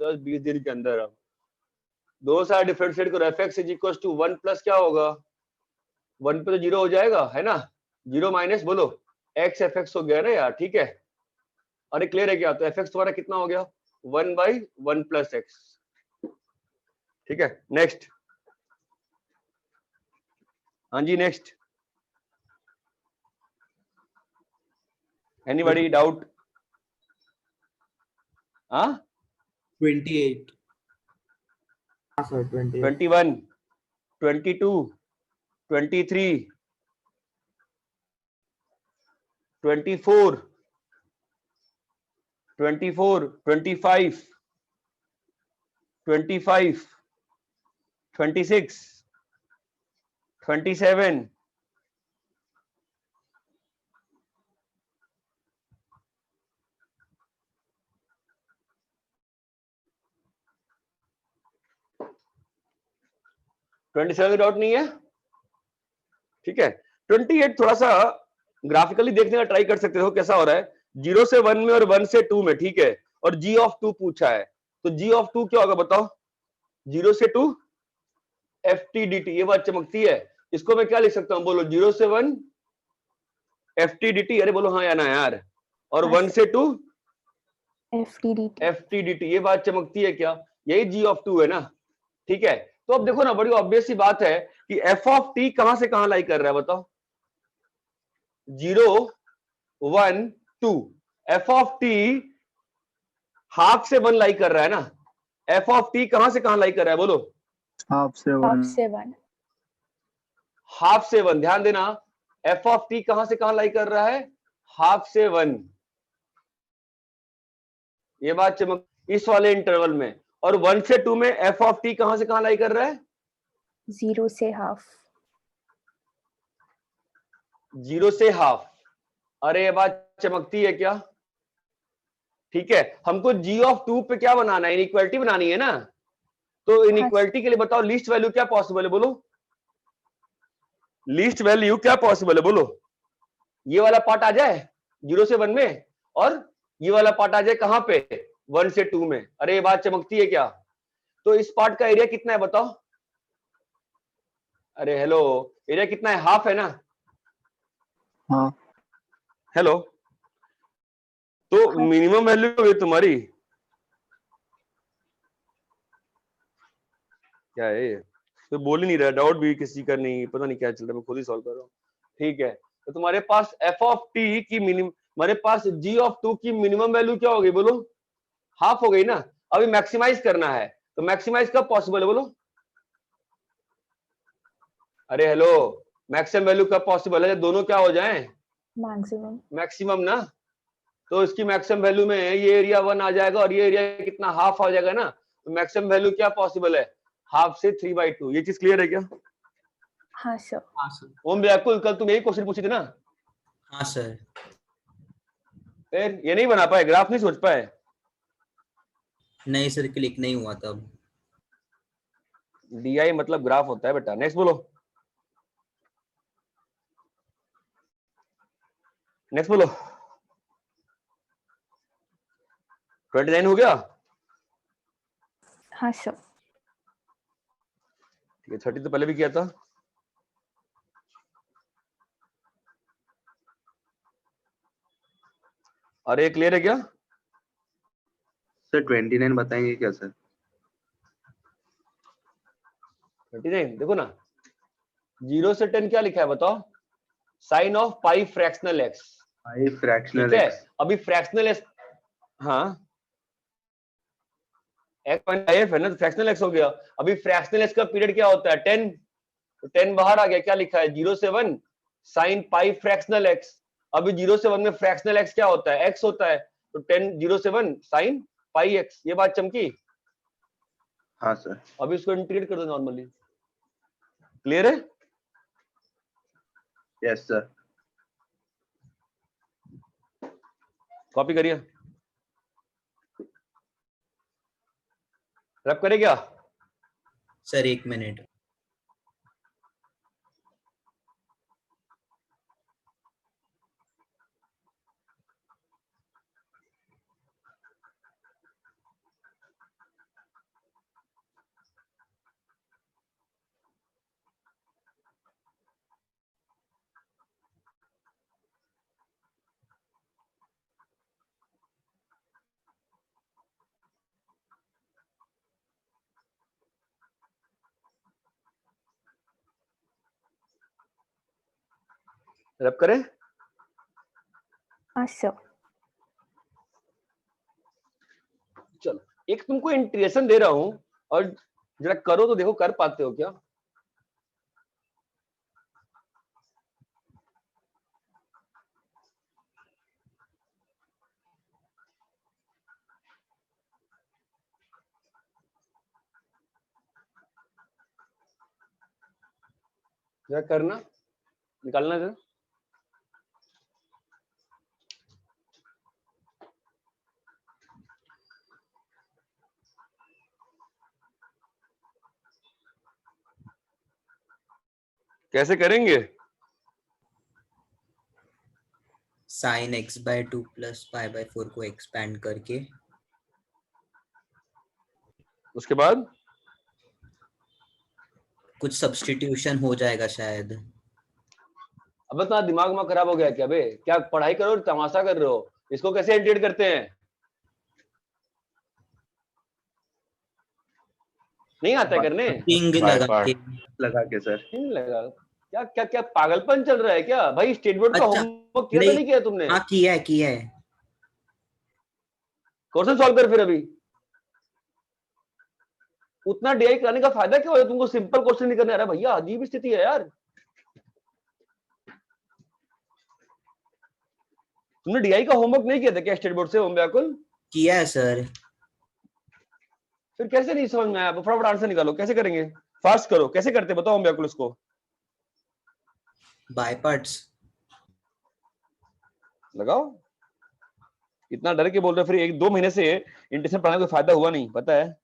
[SPEAKER 3] 20 दिन के अंदर। अब दो साइड डिफरेंशिएट करो, f x is equal to 1 plus क्या होगा? 1 पे तो 0 हो जाएगा, है ना। 0 माइनस बोलो एक्स एफ एक्स हो गया ना यार, ठीक है। अरे क्लियर है क्या? तो एफ एक्स तुम्हारा कितना हो गया? 1/1 प्लस एक्स, ठीक है। नेक्स्ट, हाँ जी नेक्स्ट। Anybody doubt? हाँ
[SPEAKER 8] 28।
[SPEAKER 6] हाँ सर 28।
[SPEAKER 3] 21, 22, 23, 24, 24, 25, 25, 26, 27, 27 डाउट नहीं है, ठीक है। 28 थोड़ा सा ग्राफिकली देखने का ट्राई कर सकते हो कैसा हो रहा है। 0 से 1 में और 1 से 2 में, ठीक है। और g ऑफ 2 पूछा है, तो g ऑफ 2 क्या होगा बताओ? 0 से 2 ft dt, ये बात चमकती है। इसको मैं क्या लिख सकता हूं बोलो? 0 से 1 ft dt, अरे बोलो हाँ या ना यार। और 1 से 2
[SPEAKER 1] ft dt।
[SPEAKER 3] ft dt, ये बात चमकती है क्या? यही g ऑफ 2 है ना, ठीक है, तो अब देखो ना, बड़ी ऑब्वियस सी बात है कि एफ ऑफ टी कहां से कहां लाई कर रहा है बताओ, 0 1 2, एफ ऑफ टी हाफ से 1 लाई कर रहा है ना, एफ ऑफ टी कहां से कहां लाई कर रहा है बोलो,
[SPEAKER 4] हाफ से
[SPEAKER 1] हाफ
[SPEAKER 4] 1,
[SPEAKER 1] से 1,
[SPEAKER 3] हाफ से 1, ध्यान देना, एफ ऑफ टी कहां से कहां लाई कर रहा है, हाफ से 1, ये बात चमक इस वाले इंटरवल में, और 1 से 2 में एफ ऑफ टी कहां से कहां लाई कर रहा है,
[SPEAKER 1] 0 से हाफ,
[SPEAKER 3] 0 से हाफ, अरे ये बात चमकती है क्या, ठीक है, हमको g ऑफ 2 पे क्या बनाना है, इनइक्वालिटी बनानी है ना, तो इनइक्वालिटी के लिए बताओ लीस्ट वैल्यू क्या पॉसिबल है बोलो, लीस्ट वैल्यू क्या पॉसिबल है बोलो, ये वाला पार्ट आ जाए 0 से 1 में, और ये वाला पार्ट आ जाए कहां पे, 1 से 2 में, अरे ये बात चमकती है क्या, तो इस पार्ट का एरिया कितना है बताओ, अरे हेलो, एरिया कितना है, हाफ है ना,
[SPEAKER 4] हाँ
[SPEAKER 3] हेलो, तो मिनिमम वैल्यू होगी तुम्हारी, क्या है ये? तो बोल ही नहीं रहा, डाउट भी किसी का नहीं, पता नहीं क्या चल रहा है, मैं खुद ही सॉल्व कर रहा हूँ, ठीक है, तो तुम्हारे पास एफ ऑफ टी की मिनिमम, हमारे पास जी ऑफ 2 की मिनिमम वैल्यू क्या हो गई बोलो, हाफ हो गई ना, अभी मैक्सिमाइज करना है, तो मैक्सिमाइज कब पॉसिबल है बोलो, अरे हेलो, मैक्सिमम वैल्यू कब पॉसिबल है, दोनों क्या हो जाएं,
[SPEAKER 1] मैक्सिमम,
[SPEAKER 3] मैक्सिमम ना, तो इसकी मैक्सिमम वैल्यू में ये एरिया 1 आ जाएगा, और ये एरिया कितना, हाफ आ जाएगा ना, तो मैक्सिमम वैल्यू क्या पॉसिबल है, हाफ से 3/2, ये चीज क्लियर है क्या,
[SPEAKER 1] हाँ सर,
[SPEAKER 8] हाँ सर।
[SPEAKER 3] ओम व्याकुल, कल तुम यही क्वेश्चन पूछे थे ना,
[SPEAKER 2] हाँ सर।
[SPEAKER 3] फिर ये नहीं बना पाए, ग्राफ नहीं सोच पाए,
[SPEAKER 2] नहीं सर, क्लिक नहीं हुआ तब।
[SPEAKER 3] DI मतलब ग्राफ होता है बेटा, नेक्स्ट बोलो, नेक्स्ट बोलो, 29 हो गया,
[SPEAKER 1] हाँ सर,
[SPEAKER 3] ठीक है, 30 तो पहले भी किया था, अरे क्लियर है क्या,
[SPEAKER 6] सर 29 बताएंगे क्या सर?
[SPEAKER 3] 29 देखो ना, 0 से 10 क्या लिखा है बताओ, sine of pi fractional x,
[SPEAKER 6] pi fractional
[SPEAKER 3] ठीक है,
[SPEAKER 6] एक्स,
[SPEAKER 3] अभी फ्रैक्शनल एक्स, हाँ एक्स है ना, तो फ्रैक्शनल एक्स हो गया, अभी फ्रैक्शनल एक्स का पीरियड क्या होता है 10, तो 10 बाहर आ गया, क्या लिखा है 0 से 1 साइन पाई फ्रैक्शनल एक्स, अभी 0 से 1 में फ्रैक्शनल एक्स क्या होता है, एक्स होता है, तो 10 0 से 1 साइन पाई एक्स, ये बात चमकी,
[SPEAKER 6] हाँ सर।
[SPEAKER 3] अभी इसको इंटीग्रेट कर दो नॉर्मली, क्लियर है,
[SPEAKER 6] यस सर।
[SPEAKER 3] कॉपी करिए, रैप करे क्या,
[SPEAKER 2] सर 1 मिनट।
[SPEAKER 3] रैप करें,
[SPEAKER 1] हाँ सर,
[SPEAKER 3] चलो एक तुमको इंट्यूशन दे रहा हूं, और जरा करो तो देखो कर पाते हो क्या, जरा करना, निकालना जरा, कैसे करेंगे,
[SPEAKER 2] साइन x/2 प्लस π/4 को एक्सपेंड करके,
[SPEAKER 3] उसके बाद
[SPEAKER 2] कुछ सब्स्टिट्यूशन हो जाएगा शायद।
[SPEAKER 3] अब तुम्हारा दिमाग में खराब हो गया क्या बे, क्या पढ़ाई करो तमाशा कर रहे हो, इसको कैसे इंटीग्रेट करते हैं, नहीं आता है करने?
[SPEAKER 2] किंग
[SPEAKER 6] बाय
[SPEAKER 2] लगा
[SPEAKER 6] पार्ट
[SPEAKER 2] के।
[SPEAKER 6] लगा के सर।
[SPEAKER 3] नहीं लगा? क्या क्या क्या पागलपन चल रहा है क्या भाई? स्टेट बोर्ड का
[SPEAKER 2] अच्छा,
[SPEAKER 3] होमवर्क किया था
[SPEAKER 2] नहीं
[SPEAKER 3] नहीं किया तुमने?
[SPEAKER 2] हाँ किया है।
[SPEAKER 3] क्वेश्चन सॉल्व कर फिर। अभी उतना डीआई कराने का फायदा क्या हो? तुमको सिंपल क्वेश्चन नहीं करने आ रहा भैया, अजीब स्थिति है यार। तुमने डीआई का होमवर्क नहीं किया था क्या स्टेट बोर्ड से ओम व्याकुल?
[SPEAKER 2] किया है सर।
[SPEAKER 3] फिर कैसे नहीं समझ में आया? फटाफट आंसर निकालो, कैसे करेंगे? फास्ट करो, कैसे करते बताओ ओम व्याकुल उसको।
[SPEAKER 2] By parts.
[SPEAKER 3] लगाओ। इतना डर के बोल रहे हो, फिर 1-2 महीने से इंटेंशन पढ़ाने का कोई फायदा हुआ नहीं, पता है?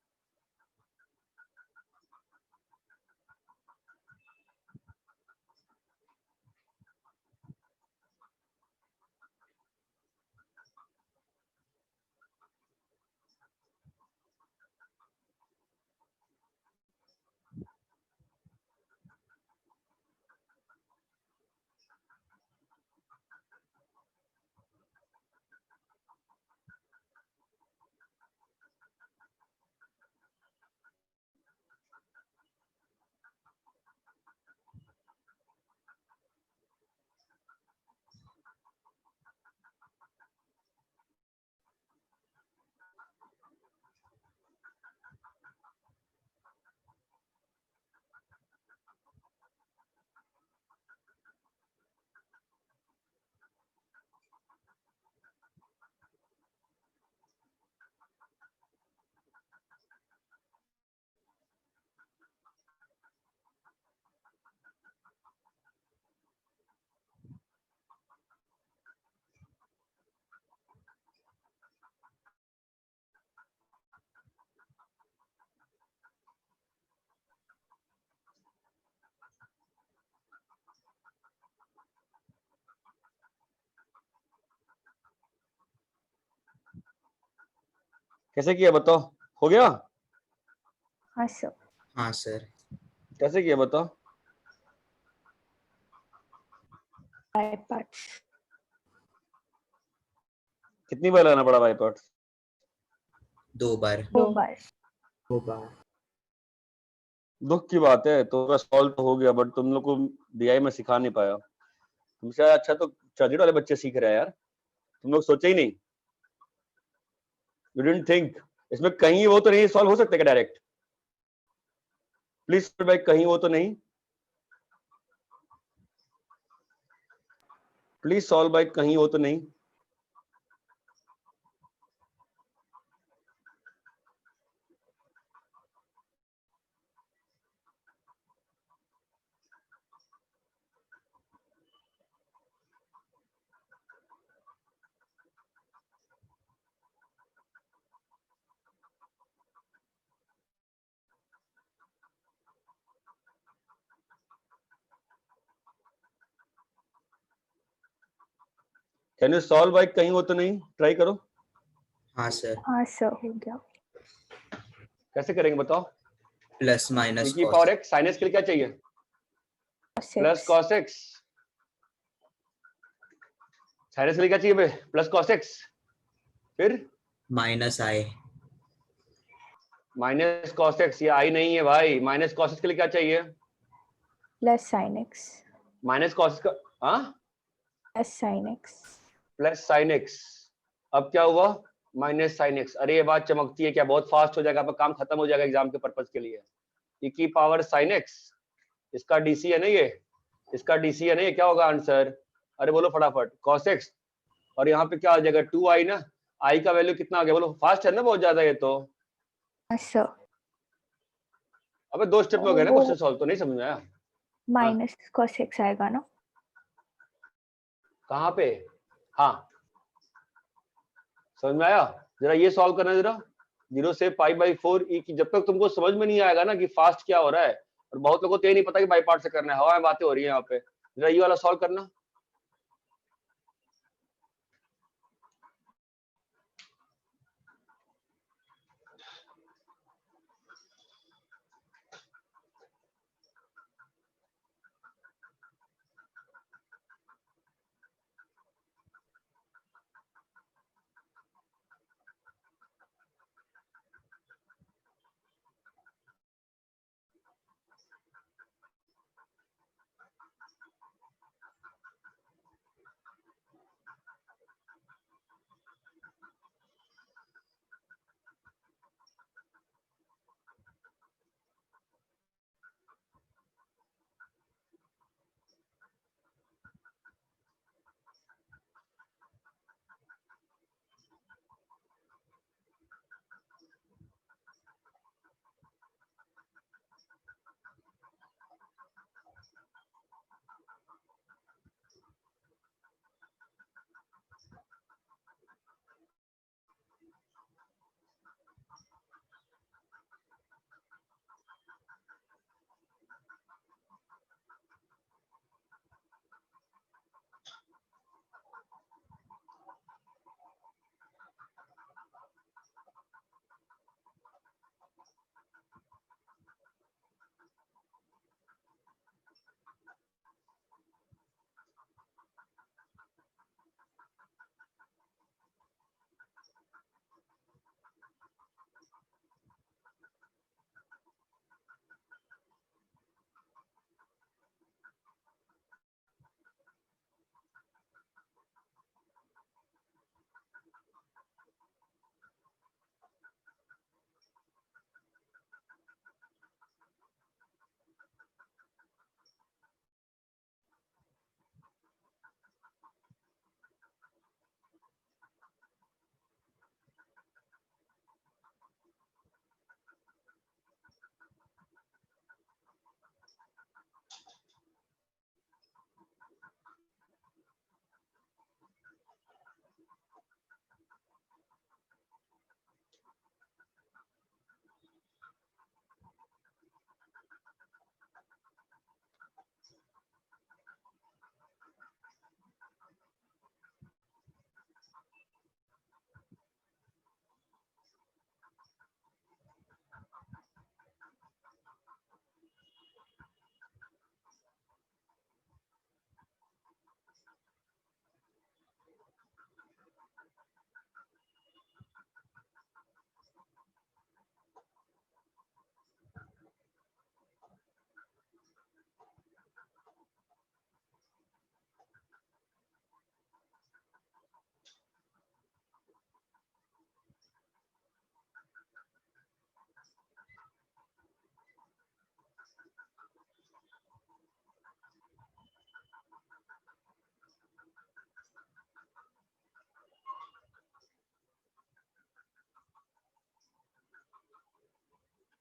[SPEAKER 3] कैसे किया बताओ? हो गया?
[SPEAKER 1] हाँ सर।
[SPEAKER 2] हाँ सर।
[SPEAKER 3] कैसे किया बताओ?
[SPEAKER 1] By parts.
[SPEAKER 3] कितनी बार लगाना पड़ा बाई पार्ट?
[SPEAKER 2] 2 बार।
[SPEAKER 1] 2 बार।
[SPEAKER 2] 2 बार।
[SPEAKER 3] दुख की बात है। तो सॉल्व तो हो गया, बट तुम लोग को डीआई में सिखा नहीं पाया। तुमसे अच्छा तो चर्चिट वाले बच्चे सीख रहे हैं यार। तुम लोग सोचे ही नहीं। You didn't think. इसमें कहीं वो तो नहीं सॉल्व हो सकते क्या डायरेक्ट? प्लीज भाई, कहीं वो तो नहीं? प्लीज सॉल्व बाय, कहीं वो तो नहीं? कैन यू सॉल्व बाय कहीं वो तो नहीं? ट्राई करो।
[SPEAKER 2] हाँ सर।
[SPEAKER 1] हाँ सर, हो गया।
[SPEAKER 3] कैसे करेंगे बताओ?
[SPEAKER 2] प्लस माइनस
[SPEAKER 3] e की पावर x, sin x के लिए क्या चाहिए? Plus cos x। sin x के लिए क्या चाहिए बे? Plus cos x। फिर
[SPEAKER 2] माइनस आई।
[SPEAKER 3] Minus cos x। ये आई नहीं है भाई। माइनस cos x के लिए क्या चाहिए?
[SPEAKER 1] Plus sine x.
[SPEAKER 3] Minus cos का, हाँ,
[SPEAKER 1] plus sine x.
[SPEAKER 3] Plus sin x। अब क्या हुआ? Minus sin x। अरे ये बात चमकती है क्या? बहुत फास्ट हो जाएगा, आपका काम खत्म हो जाएगा एग्जाम के पर्पज के लिए। e की पावर sin x, इसका डीसी है नहीं ये? इसका डीसी है नहीं? क्या होगा आंसर? अरे बोलो फटाफट। cos x। और यहाँ पे क्या आ जाएगा? 2i ना। i का वैल्यू कितना आ गया बोलो? फास्ट है ना बहुत ज्यादा ये तो।
[SPEAKER 1] हाँ सर।
[SPEAKER 3] अबे 2 स्टेप में हो गया ना
[SPEAKER 1] वो
[SPEAKER 3] क्वेश्चन सॉल्व, तो नहीं समझ में आया?
[SPEAKER 1] माइनस cos x आएगा ना?
[SPEAKER 3] कहाँ पे? हाँ, समझ में आया? जरा ये सॉल्व करना जरा। 0 से π/4 e की। जब तक तुमको समझ में नहीं आएगा ना कि फास्ट क्या हो रहा है, और बहुत लोगों को तो ये नहीं पता कि बाई पार्ट से करना है, हवा में बातें हो रही है यहाँ पे। जरा ये वाला सॉल्व करना।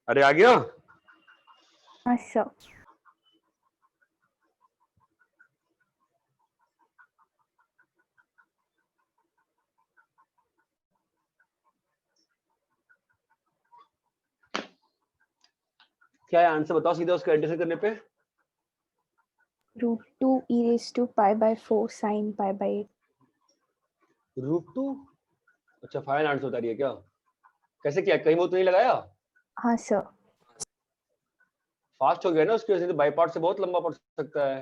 [SPEAKER 3] अरे आ गया?
[SPEAKER 1] हाँ सर।
[SPEAKER 3] क्या है आंसर बताओ सीधा उसका एडिशन करने पे।
[SPEAKER 1] √2 e raised to pi by 4 sin pi by 8.
[SPEAKER 3] √2? अच्छा फाइनल आंसर बता रही है क्या? कैसे किया, कहीं वो तो नहीं लगाया?
[SPEAKER 1] हाँ सर।
[SPEAKER 3] फास्ट हो गया ना उसकी वजह से, बाई पार्ट से बहुत लंबा पड़ सकता है।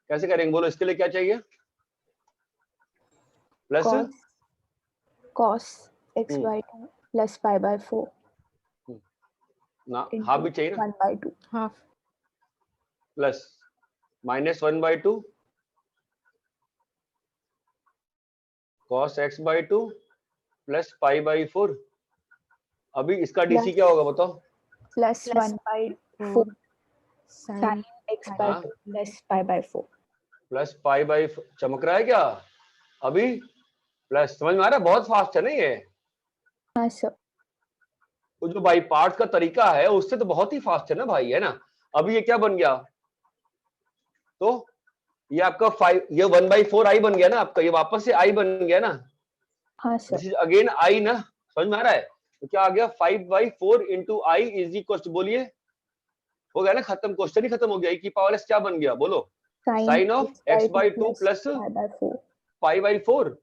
[SPEAKER 3] कैसे करेंगे बोलो, इसके लिए क्या चाहिए? Plus
[SPEAKER 1] cos x by 2 plus pi by 4
[SPEAKER 3] ना, हाफ भी चाहिए ना,
[SPEAKER 1] 1/2
[SPEAKER 7] half
[SPEAKER 3] plus -1/2 cos x by 2 plus pi by 4। अभी इसका डीसी क्या होगा बताओ?
[SPEAKER 1] plus 1/4 sin x by 2 plus pi by 4
[SPEAKER 3] plus pi by, चमक रहा है क्या अभी? प्लस, समझ में आ रहा है? बहुत फास्ट है ना ये।
[SPEAKER 1] हाँ सर।
[SPEAKER 3] वो जो बाई पार्ट का तरीका है उससे तो बहुत ही फास्ट है ना भाई, है ना। अभी ये क्या बन गया, तो ये आपका 5, ये 1/4 आई बन गया ना आपका, ये वापस से आई बन गया ना।
[SPEAKER 1] हाँ sir.
[SPEAKER 3] This is again I ना, समझ में आ रहा है? तो क्या आ गया 5/4 into i is equal to, बोलिए हो गया ना खत्म, क्वेश्चन ही खत्म हो गया। की पावर एस क्या बन गया बोलो? Sine of x/2 plus pi by 4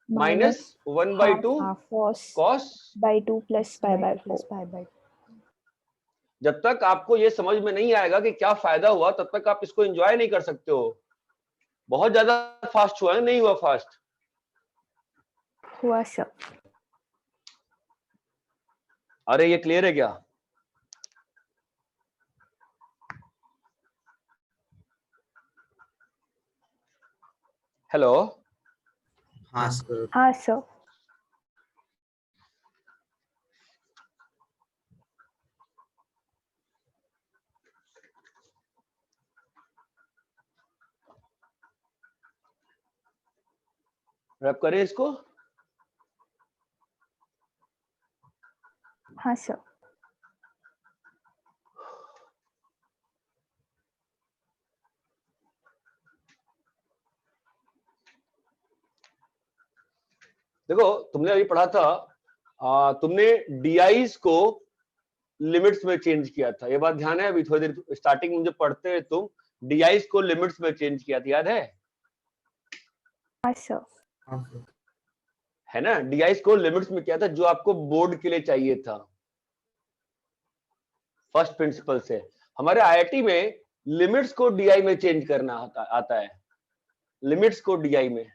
[SPEAKER 3] minus 1/2 cos
[SPEAKER 1] by 2 plus pi by 4.
[SPEAKER 3] जब तक आपको ये समझ में नहीं आएगा कि क्या फायदा हुआ तब तक आप इसको एंजॉय नहीं कर सकते हो। बहुत ज्यादा फास्ट हुआ है, नहीं हुआ फास्ट?
[SPEAKER 1] हुआ सर।
[SPEAKER 3] अरे ये क्लियर है क्या? हेलो?
[SPEAKER 2] हाँ सर।
[SPEAKER 1] हाँ सर।
[SPEAKER 3] रैप करें इसको?
[SPEAKER 1] हाँ सर।
[SPEAKER 3] देखो तुमने अभी पढ़ा था, तुमने डीआईज को लिमिट्स में चेंज किया था, ये बात ध्यान है? अभी थोड़ी देर स्टार्टिंग में जब पढ़ते हैं तुम, डीआईज को लिमिट्स में चेंज किया था, याद है?
[SPEAKER 1] हाँ सर।
[SPEAKER 3] है ना, डीआईज को लिमिट्स में किया था, जो आपको बोर्ड के लिए चाहिए था फर्स्ट प्रिंसिपल से। हमारे आईआईटी में लिमिट्स को डीआई में चेंज करना आता है, लिमिट्स को डीआई में,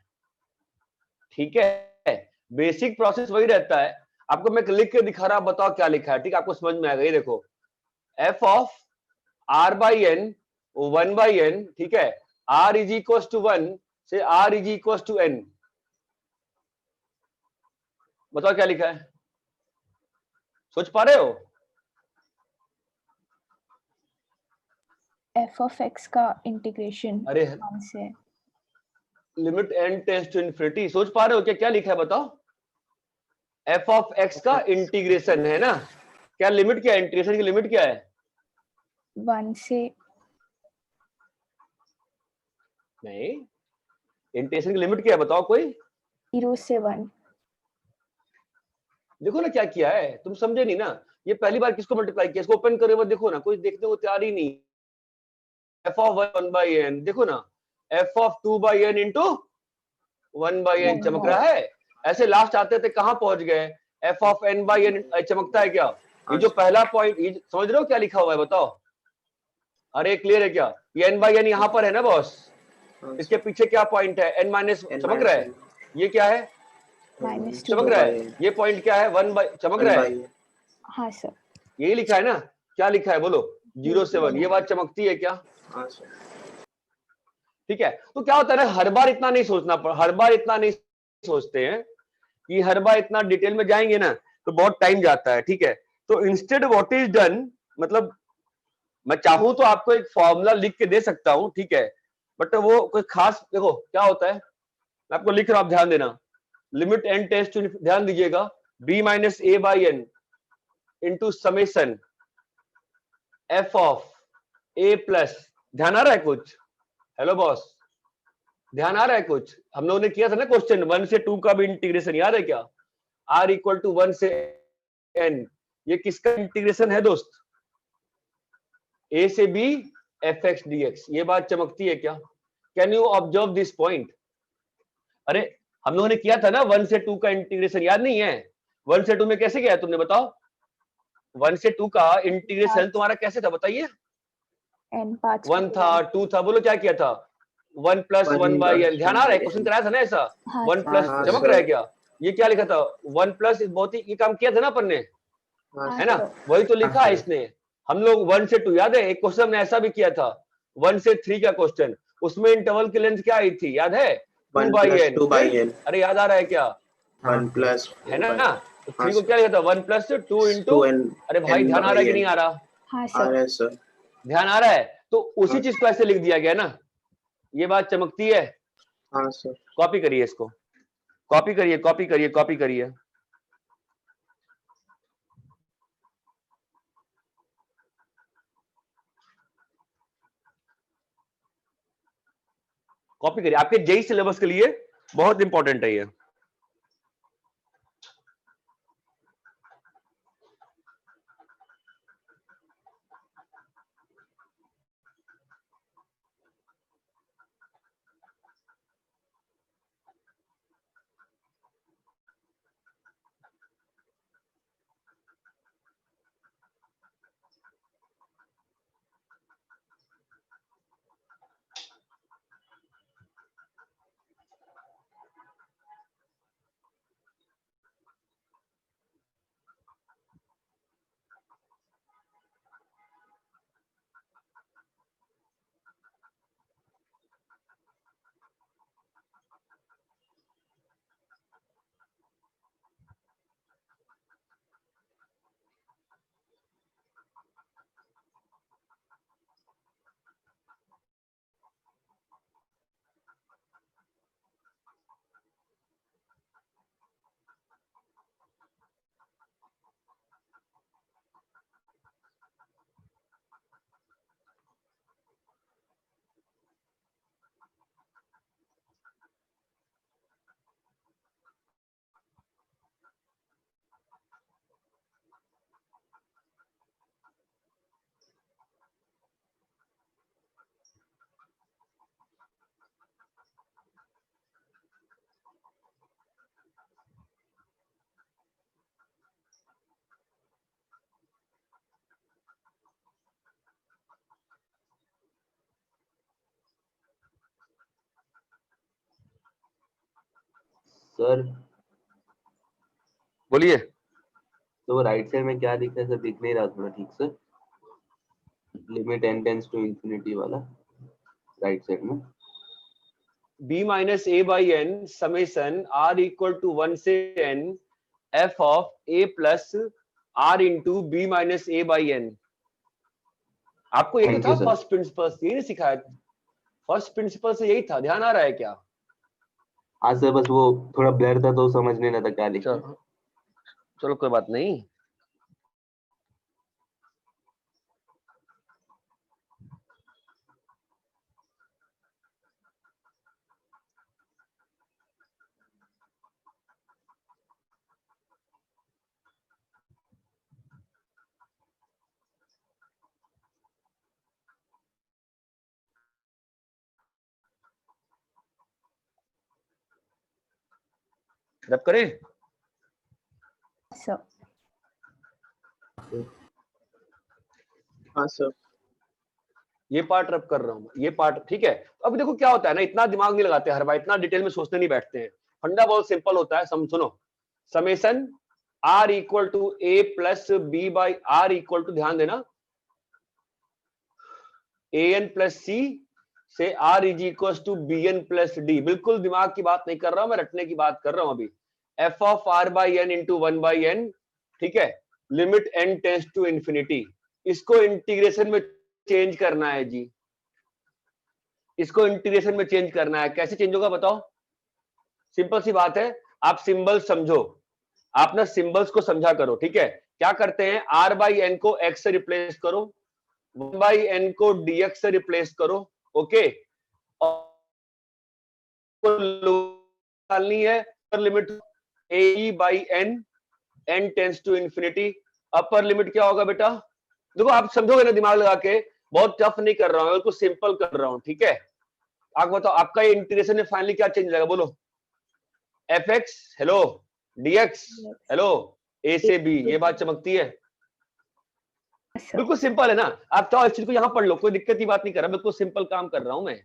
[SPEAKER 3] ठीक है। बेसिक प्रोसेस वही रहता है। आपको मैं लिख के दिखा रहा, बताओ क्या लिखा है, ठीक है? आपको समझ में आएगा। ये देखो, f of r by n 1/n, ठीक है, r इज इक्वल टू 1 से r is equal to n। बताओ क्या लिखा है, सोच पा रहे हो?
[SPEAKER 1] एफ ऑफ एक्स का इंटीग्रेशन
[SPEAKER 3] अरे
[SPEAKER 1] 1 से
[SPEAKER 3] limit n tends to infinity, सोच पा रहे हो क्या क्या लिखा है बताओ? एफ ऑफ एक्स का इंटीग्रेशन है ना, क्या लिमिट क्या है, इंटीग्रेशन की लिमिट क्या है?
[SPEAKER 1] 1 से
[SPEAKER 3] नहीं, इंटीग्रेशन की लिमिट क्या है बताओ कोई?
[SPEAKER 1] 0 से 1।
[SPEAKER 3] देखो ना क्या किया है, तुम समझे नहीं ना, ये पहली बार किसको मल्टीप्लाई किया, इसको ओपन करे हुए देखो ना, कोई देखने को तैयार ही नहीं। एफ ऑफ 1 बाई एन, देखो ना, f of 2 by n into 1 by n चमक रहा है। ऐसे लास्ट आते थे कहां पहुंच गए, f of n by n चमकता है क्या? ये जो पहला पॉइंट, ये समझ रहे हो क्या लिखा हुआ है बताओ? अरे क्लियर है क्या? ये एन बाई एन यहाँ पर है ना बॉस, इसके पीछे क्या पॉइंट है, एन माइनस चमक रहा है, ये क्या है
[SPEAKER 1] -2
[SPEAKER 3] चमक रहा है, ये पॉइंट क्या है 1 बाई चमक रहा है।
[SPEAKER 1] हाँ सर,
[SPEAKER 3] यही लिखा है ना, क्या लिखा है बोलो? 0 से 1, ये बात चमकती है क्या? ठीक है, तो क्या होता है ना, हर बार इतना नहीं सोचना, हर बार इतना नहीं सोचते हैं कि हर बार इतना डिटेल में जाएंगे ना तो बहुत टाइम जाता है। ठीक है, तो इंस्टेड व्हाट इज डन, मतलब मैं चाहूं तो आपको एक फॉर्मूला लिख के दे सकता हूं, ठीक है, बट वो कोई खास, देखो क्या होता है, मैं आपको लिख रहा हूं, आप ध्यान देना, लिमिट n टेंड्स टू, ध्यान दीजिएगा, b minus a by n into summation f of a plus, ध्यान आ रहा है कुछ? हेलो बॉस, ध्यान आ रहा है कुछ? हम लोगों ने किया था ना क्वेश्चन 1 से 2 का भी इंटीग्रेशन, याद है क्या? r इक्वल टू 1 से n, ये किसका इंटीग्रेशन है दोस्त? a से b fx dx, ये बात चमकती है क्या? Can you observe this point? अरे हम लोगों ने किया था ना 1 से 2 का इंटीग्रेशन, याद नहीं है? 1 से 2 में कैसे किया तुमने बताओ? 1 से 2 का इंटीग्रेशन तुम्हारा कैसे था बताइए?
[SPEAKER 1] n 5
[SPEAKER 3] 1 था, 2 था, बोलो क्या किया था? 1 प्लस 1 बाई एन, ध्यान आ रहा है? क्वेश्चन कराया था ना ऐसा, 1 प्लस, चमक रहा है क्या? ये क्या लिखा था? 1 प्लस, बहुत ही ये काम किया था ना अपन ने, है ना? वही तो लिखा है इसने। हम लोग 1 से 2, याद है एक क्वेश्चन हमने ऐसा भी किया था 1 से 3 का क्वेश्चन, उसमें इंटरवल की लेंथ क्या आई थी याद है? 2 बाई एन। अरे याद आ रहा है क्या?
[SPEAKER 6] 1 प्लस,
[SPEAKER 3] है ना? तो 3 को क्या लिखा था? 1 प्लस 2 इंटू, अरे भाई ध्यान आ रहा है कि नहीं आ रहा?
[SPEAKER 1] हाँ सर,
[SPEAKER 3] ध्यान आ रहा है? तो उसी चीज को ऐसे लिख दिया गया ना, ये बात चमकती है?
[SPEAKER 6] हाँ सर।
[SPEAKER 3] कॉपी करिए इसको, कॉपी करिए, कॉपी करिए, कॉपी करिए, कॉपी करिए, आपके जेई सिलेबस के लिए बहुत इंपॉर्टेंट है ये।
[SPEAKER 6] सर
[SPEAKER 3] बोलिए।
[SPEAKER 6] तो राइट साइड में क्या दिख रहा है सर, दिख नहीं रहा थोड़ा ठीक से, limit n tends to infinity वाला राइट साइड में।
[SPEAKER 3] b minus a by n summation r equal to 1 से n f of a plus r into b minus a by n। आपको यही
[SPEAKER 6] Thank
[SPEAKER 3] था
[SPEAKER 6] you, sir.
[SPEAKER 3] फर्स्ट प्रिंसिपल से, यही नहीं सिखाया? फर्स्ट प्रिंसिपल से यही था, ध्यान आ रहा है क्या?
[SPEAKER 6] हाँ सर, बस वो थोड़ा ब्लर था तो समझ नहीं रहा था क्या लिखा।
[SPEAKER 3] चलो चलो कोई बात नहीं। रब करें?
[SPEAKER 1] सर
[SPEAKER 5] हाँ सर।
[SPEAKER 3] ये पार्ट रब कर रहा हूं, ये पार्ट ठीक है। अब देखो क्या होता है ना, इतना दिमाग नहीं लगाते हर बार, इतना डिटेल में सोचने नहीं बैठते हैं। फंडा बहुत सिंपल होता है, सुनो। Summation r equal to a plus b by r equal to, ध्यान देना, an प्लस c से r is equal to bn plus d। बिल्कुल दिमाग की बात नहीं कर रहा हूं मैं, रटने की बात कर रहा हूं अभी। f of r by n into 1 by n, ठीक है, limit n tends to infinity. इसको इंटीग्रेशन में चेंज करना है जी, इसको इंटीग्रेशन में चेंज करना है। कैसे चेंज होगा बताओ? सिंपल सी बात है, आप सिंबल समझो, आप ना सिंबल्स को समझा करो, ठीक है। क्या करते हैं, r बाई एन को x से रिप्लेस करो, 1 बाई एन को dx से रिप्लेस करो, ओके। डालनी है upper limit a by n, n tends to infinity. Upper limit क्या होगा बेटा? देखो आप समझोगे ना दिमाग लगा के, बहुत टफ नहीं कर रहा हूं, बिल्कुल सिंपल कर रहा हूं, ठीक है। आप बताओ आपका ये इंटीग्रेशन में फाइनली क्या चेंज जाएगा, बोलो? F x hello, dx hello, a से b, ये बात चमकती है? बिल्कुल सिंपल है ना। आप चाहो इस चीज को यहां पढ़ लो, कोई दिक्कत की बात नहीं कर रहा, बिल्कुल सिंपल काम कर रहा हूं मैं।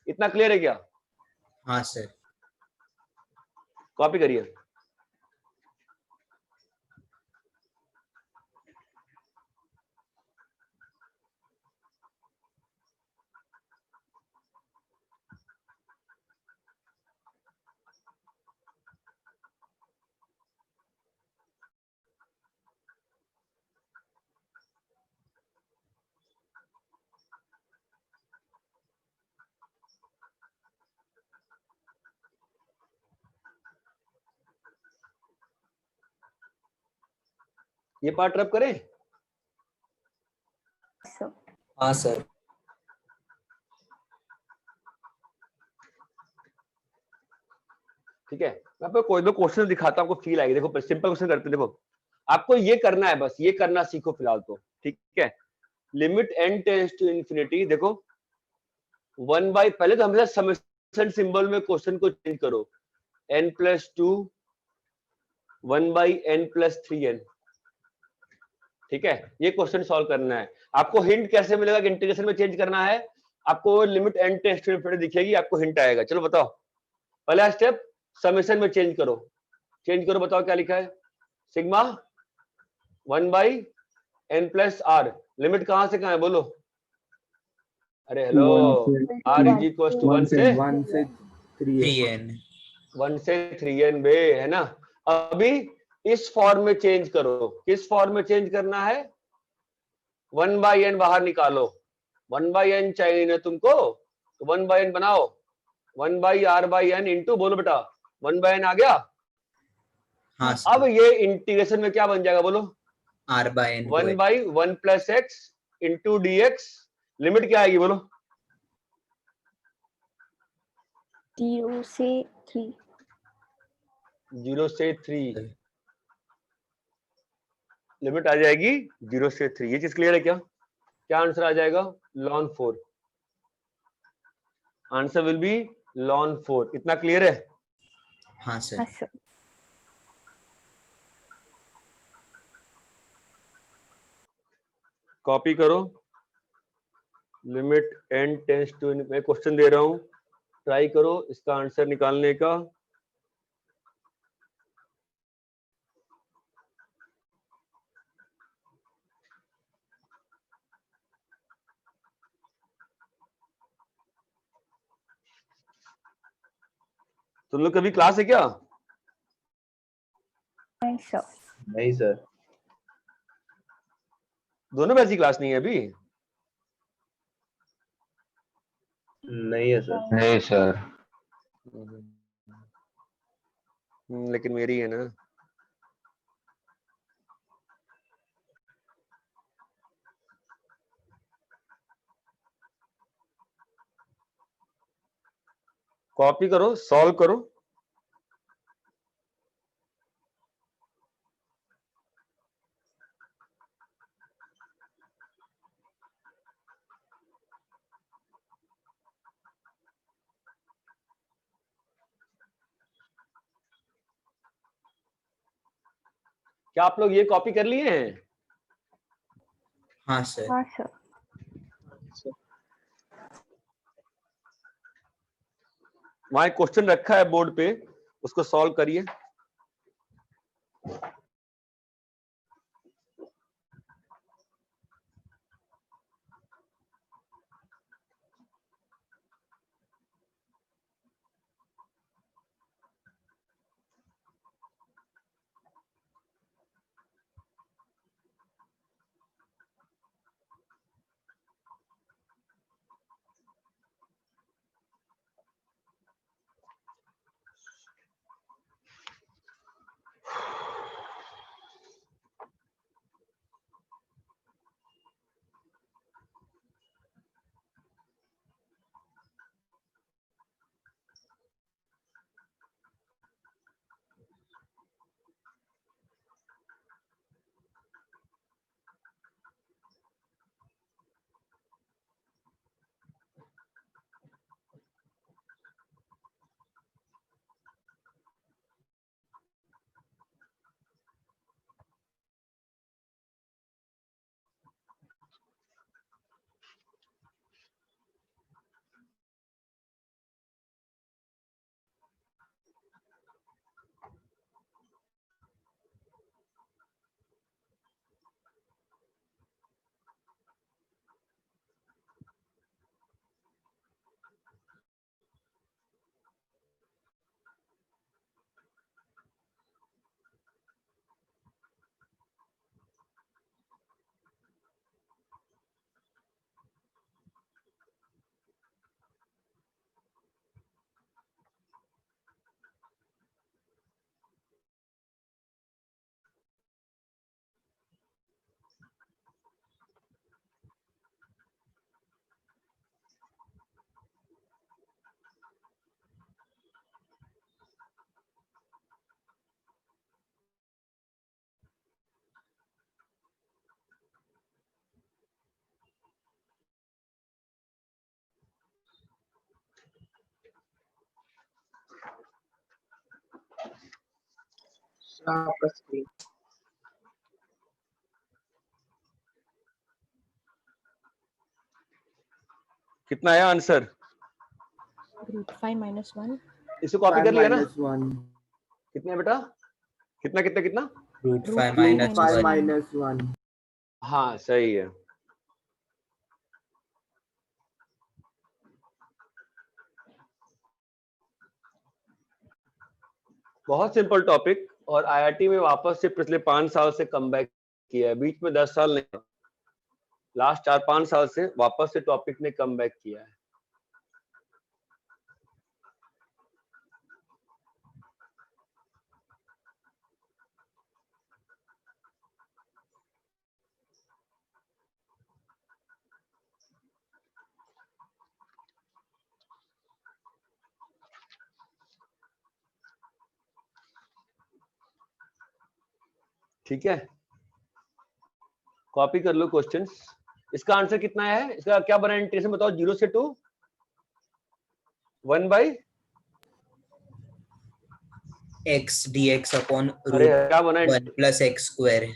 [SPEAKER 3] इतना क्लियर है क्या?
[SPEAKER 2] हाँ सर।
[SPEAKER 3] कॉपी करिए। ये पार्ट रब करें?
[SPEAKER 2] हाँ सर।
[SPEAKER 3] ठीक है, मैं आपको कोई दो क्वेश्चन दिखाता हूं, आपको फील आएगी। देखो सिंपल क्वेश्चन करते हैं, देखो आपको ये करना है, बस ये करना सीखो फिलहाल तो, ठीक है। Limit n tends to infinity, देखो 1 बाई, पहले तो हमेशा समेशन सिंबल में क्वेश्चन को चेंज करो, n plus 2 1 by n plus 3n, ठीक है। ये क्वेश्चन सॉल्व करना है। आपको हिंट कैसे मिलेगा कि इंटीग्रेशन में चेंज करना है? आपको limit n tends to infinity दिखेगी, आपको हिंट आएगा। चलो बताओ, पहला स्टेप समेशन में चेंज करो, चेंज करो, बताओ क्या लिखा है? Sigma 1 by n plus r, limit कहां से कहां है बोलो? अरे hello, r is equal to 1 से
[SPEAKER 2] 3n।
[SPEAKER 3] 1 से 3n बे, है ना। अभी इस फॉर्म में चेंज करो। किस फॉर्म में चेंज करना है? 1 बाई n बाहर निकालो, 1 बाई n चाहिए ना तुमको, तो 1 बाई n बनाओ, 1 by r by n into, बोलो बेटा 1 बाई n आ गया।
[SPEAKER 2] हाँ
[SPEAKER 3] अब
[SPEAKER 2] सर।
[SPEAKER 3] ये इंटीग्रेशन में क्या बन जाएगा बोलो?
[SPEAKER 2] r by n
[SPEAKER 3] 1 by 1 plus x into dx, limit क्या आएगी बोलो?
[SPEAKER 1] 0 से 3।
[SPEAKER 3] 0 से 3, लिमिट आ जाएगी 0 से 3। ये चीज क्लियर है क्या? क्या आंसर आ जाएगा? ln 4। Answer will be ln 4। इतना क्लियर है?
[SPEAKER 2] हाँ सर।
[SPEAKER 3] कॉपी करो, लिमिट n टेंड्स टू, मैं क्वेश्चन दे रहा हूं, ट्राई करो इसका आंसर निकालने का। तुम लोग कभी क्लास है क्या?
[SPEAKER 6] नहीं सर,
[SPEAKER 3] दोनों में ऐसी क्लास नहीं है अभी?
[SPEAKER 6] नहीं है सर।
[SPEAKER 10] नहीं सर।
[SPEAKER 3] लेकिन मेरी है ना। कॉपी करो, सॉल्व करो। क्या आप लोग ये कॉपी कर लिए हैं?
[SPEAKER 2] हाँ सर।
[SPEAKER 1] हाँ सर।
[SPEAKER 3] वहां एक क्वेश्चन रखा है बोर्ड पे, उसको सॉल्व करिए।
[SPEAKER 5] आपका स्क्रीन
[SPEAKER 3] कितना आया आंसर?
[SPEAKER 7] √5 - 1।
[SPEAKER 3] इसे कॉपी कर लिया ना?
[SPEAKER 5] -1
[SPEAKER 3] कितना है बेटा? कितना कितना कितना?
[SPEAKER 2] √5
[SPEAKER 5] 5 - 1
[SPEAKER 3] हाँ सही है। बहुत सिंपल टॉपिक, और आईआईटी में वापस से पिछले 5 साल से कम बैक किया है, बीच में 10 साल नहीं, लास्ट 4-5 साल से वापस से टॉपिक ने कम बैक किया है। ठीक है, कॉपी कर लो क्वेश्चंस। इसका आंसर कितना है? इसका क्या बना इंटीग्रेशन बताओ? 0 से 2 1/,
[SPEAKER 2] x dx अपॉन
[SPEAKER 3] अरे क्या बना?
[SPEAKER 2] √1 + x²।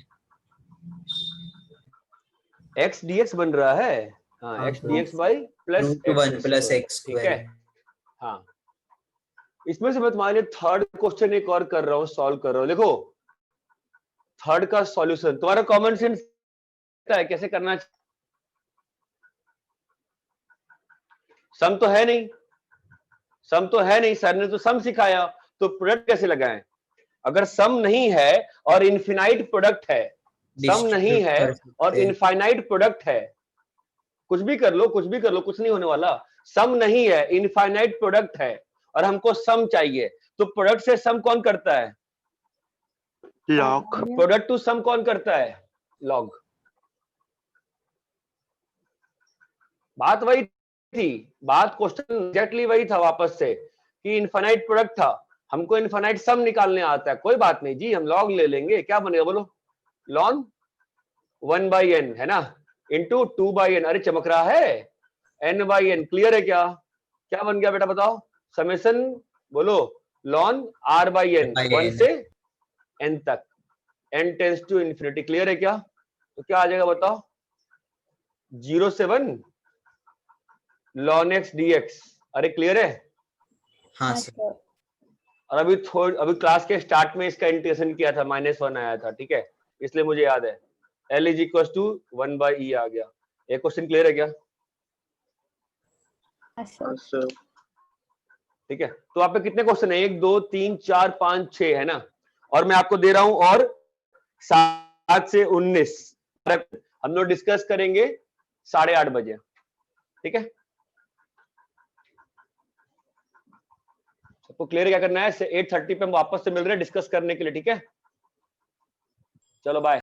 [SPEAKER 3] x dx बन रहा है। हाँ,
[SPEAKER 2] हाँ,
[SPEAKER 3] x dx by plus
[SPEAKER 2] √1 + x²।
[SPEAKER 3] ठीक है। हाँ, इसमें से मैं तुम्हारे लिए थर्ड क्वेश्चन एक और कर रहा हूँ, सॉल्व कर रहा हूँ। देखो थर्ड का सॉल्यूशन तुम्हारा कॉमन सेंस है, कैसे करना चाहिए। सम तो है नहीं, सम तो है नहीं, सर ने तो सम सिखाया, तो प्रोडक्ट कैसे लगाएं? अगर सम नहीं है और इनफिनाइट प्रोडक्ट है, सम नहीं है और इनफाइनाइट प्रोडक्ट है, कुछ भी कर लो, कुछ भी कर लो, कुछ नहीं होने वाला। सम नहीं है, इनफाइनाइट प्रोडक्ट है और हमको सम चाहिए, तो प्रोडक्ट से सम कौन करता है?
[SPEAKER 4] लॉग।
[SPEAKER 3] प्रोडक्ट टू सम कौन करता है? लॉग। बात वही थी, बात क्वेश्चन एग्जैक्टली वही था वापस से कि इनफाइनाइट प्रोडक्ट था, हमको इनफाइनाइट सम निकालने आता है। कोई बात नहीं जी, हम लॉग ले लेंगे, क्या बनेगा बोलो? लॉन 1/n है ना, इंटू 2/n। अरे चमक रहा है, n/n। क्लियर है क्या? क्या बन गया बेटा बताओ? समेशन बोलो, लॉन r/n 1 से n तक, n tends to infinity. Clear है क्या? तो क्या आ जाएगा बताओ? 0 से 1 ln x dx। अरे क्लियर है?
[SPEAKER 2] हाँ सर।
[SPEAKER 3] और अभी क्लास के स्टार्ट में इसका इंटीग्रेशन किया था, -1 आया था, ठीक है, इसलिए मुझे याद है। L is equal to 1/e आ गया। एक क्वेश्चन क्लियर है क्या? ठीक है, तो आप पे कितने क्वेश्चन है? 1 2 3 4 5 6 है ना, और मैं आपको दे रहा हूं और 7 से 19 हम लोग डिस्कस करेंगे 8:30 बजे, ठीक है? सबको क्लियर क्या करना है? 8:30 पे हम वापस से मिल रहे हैं डिस्कस करने के लिए, ठीक है? चलो बाय।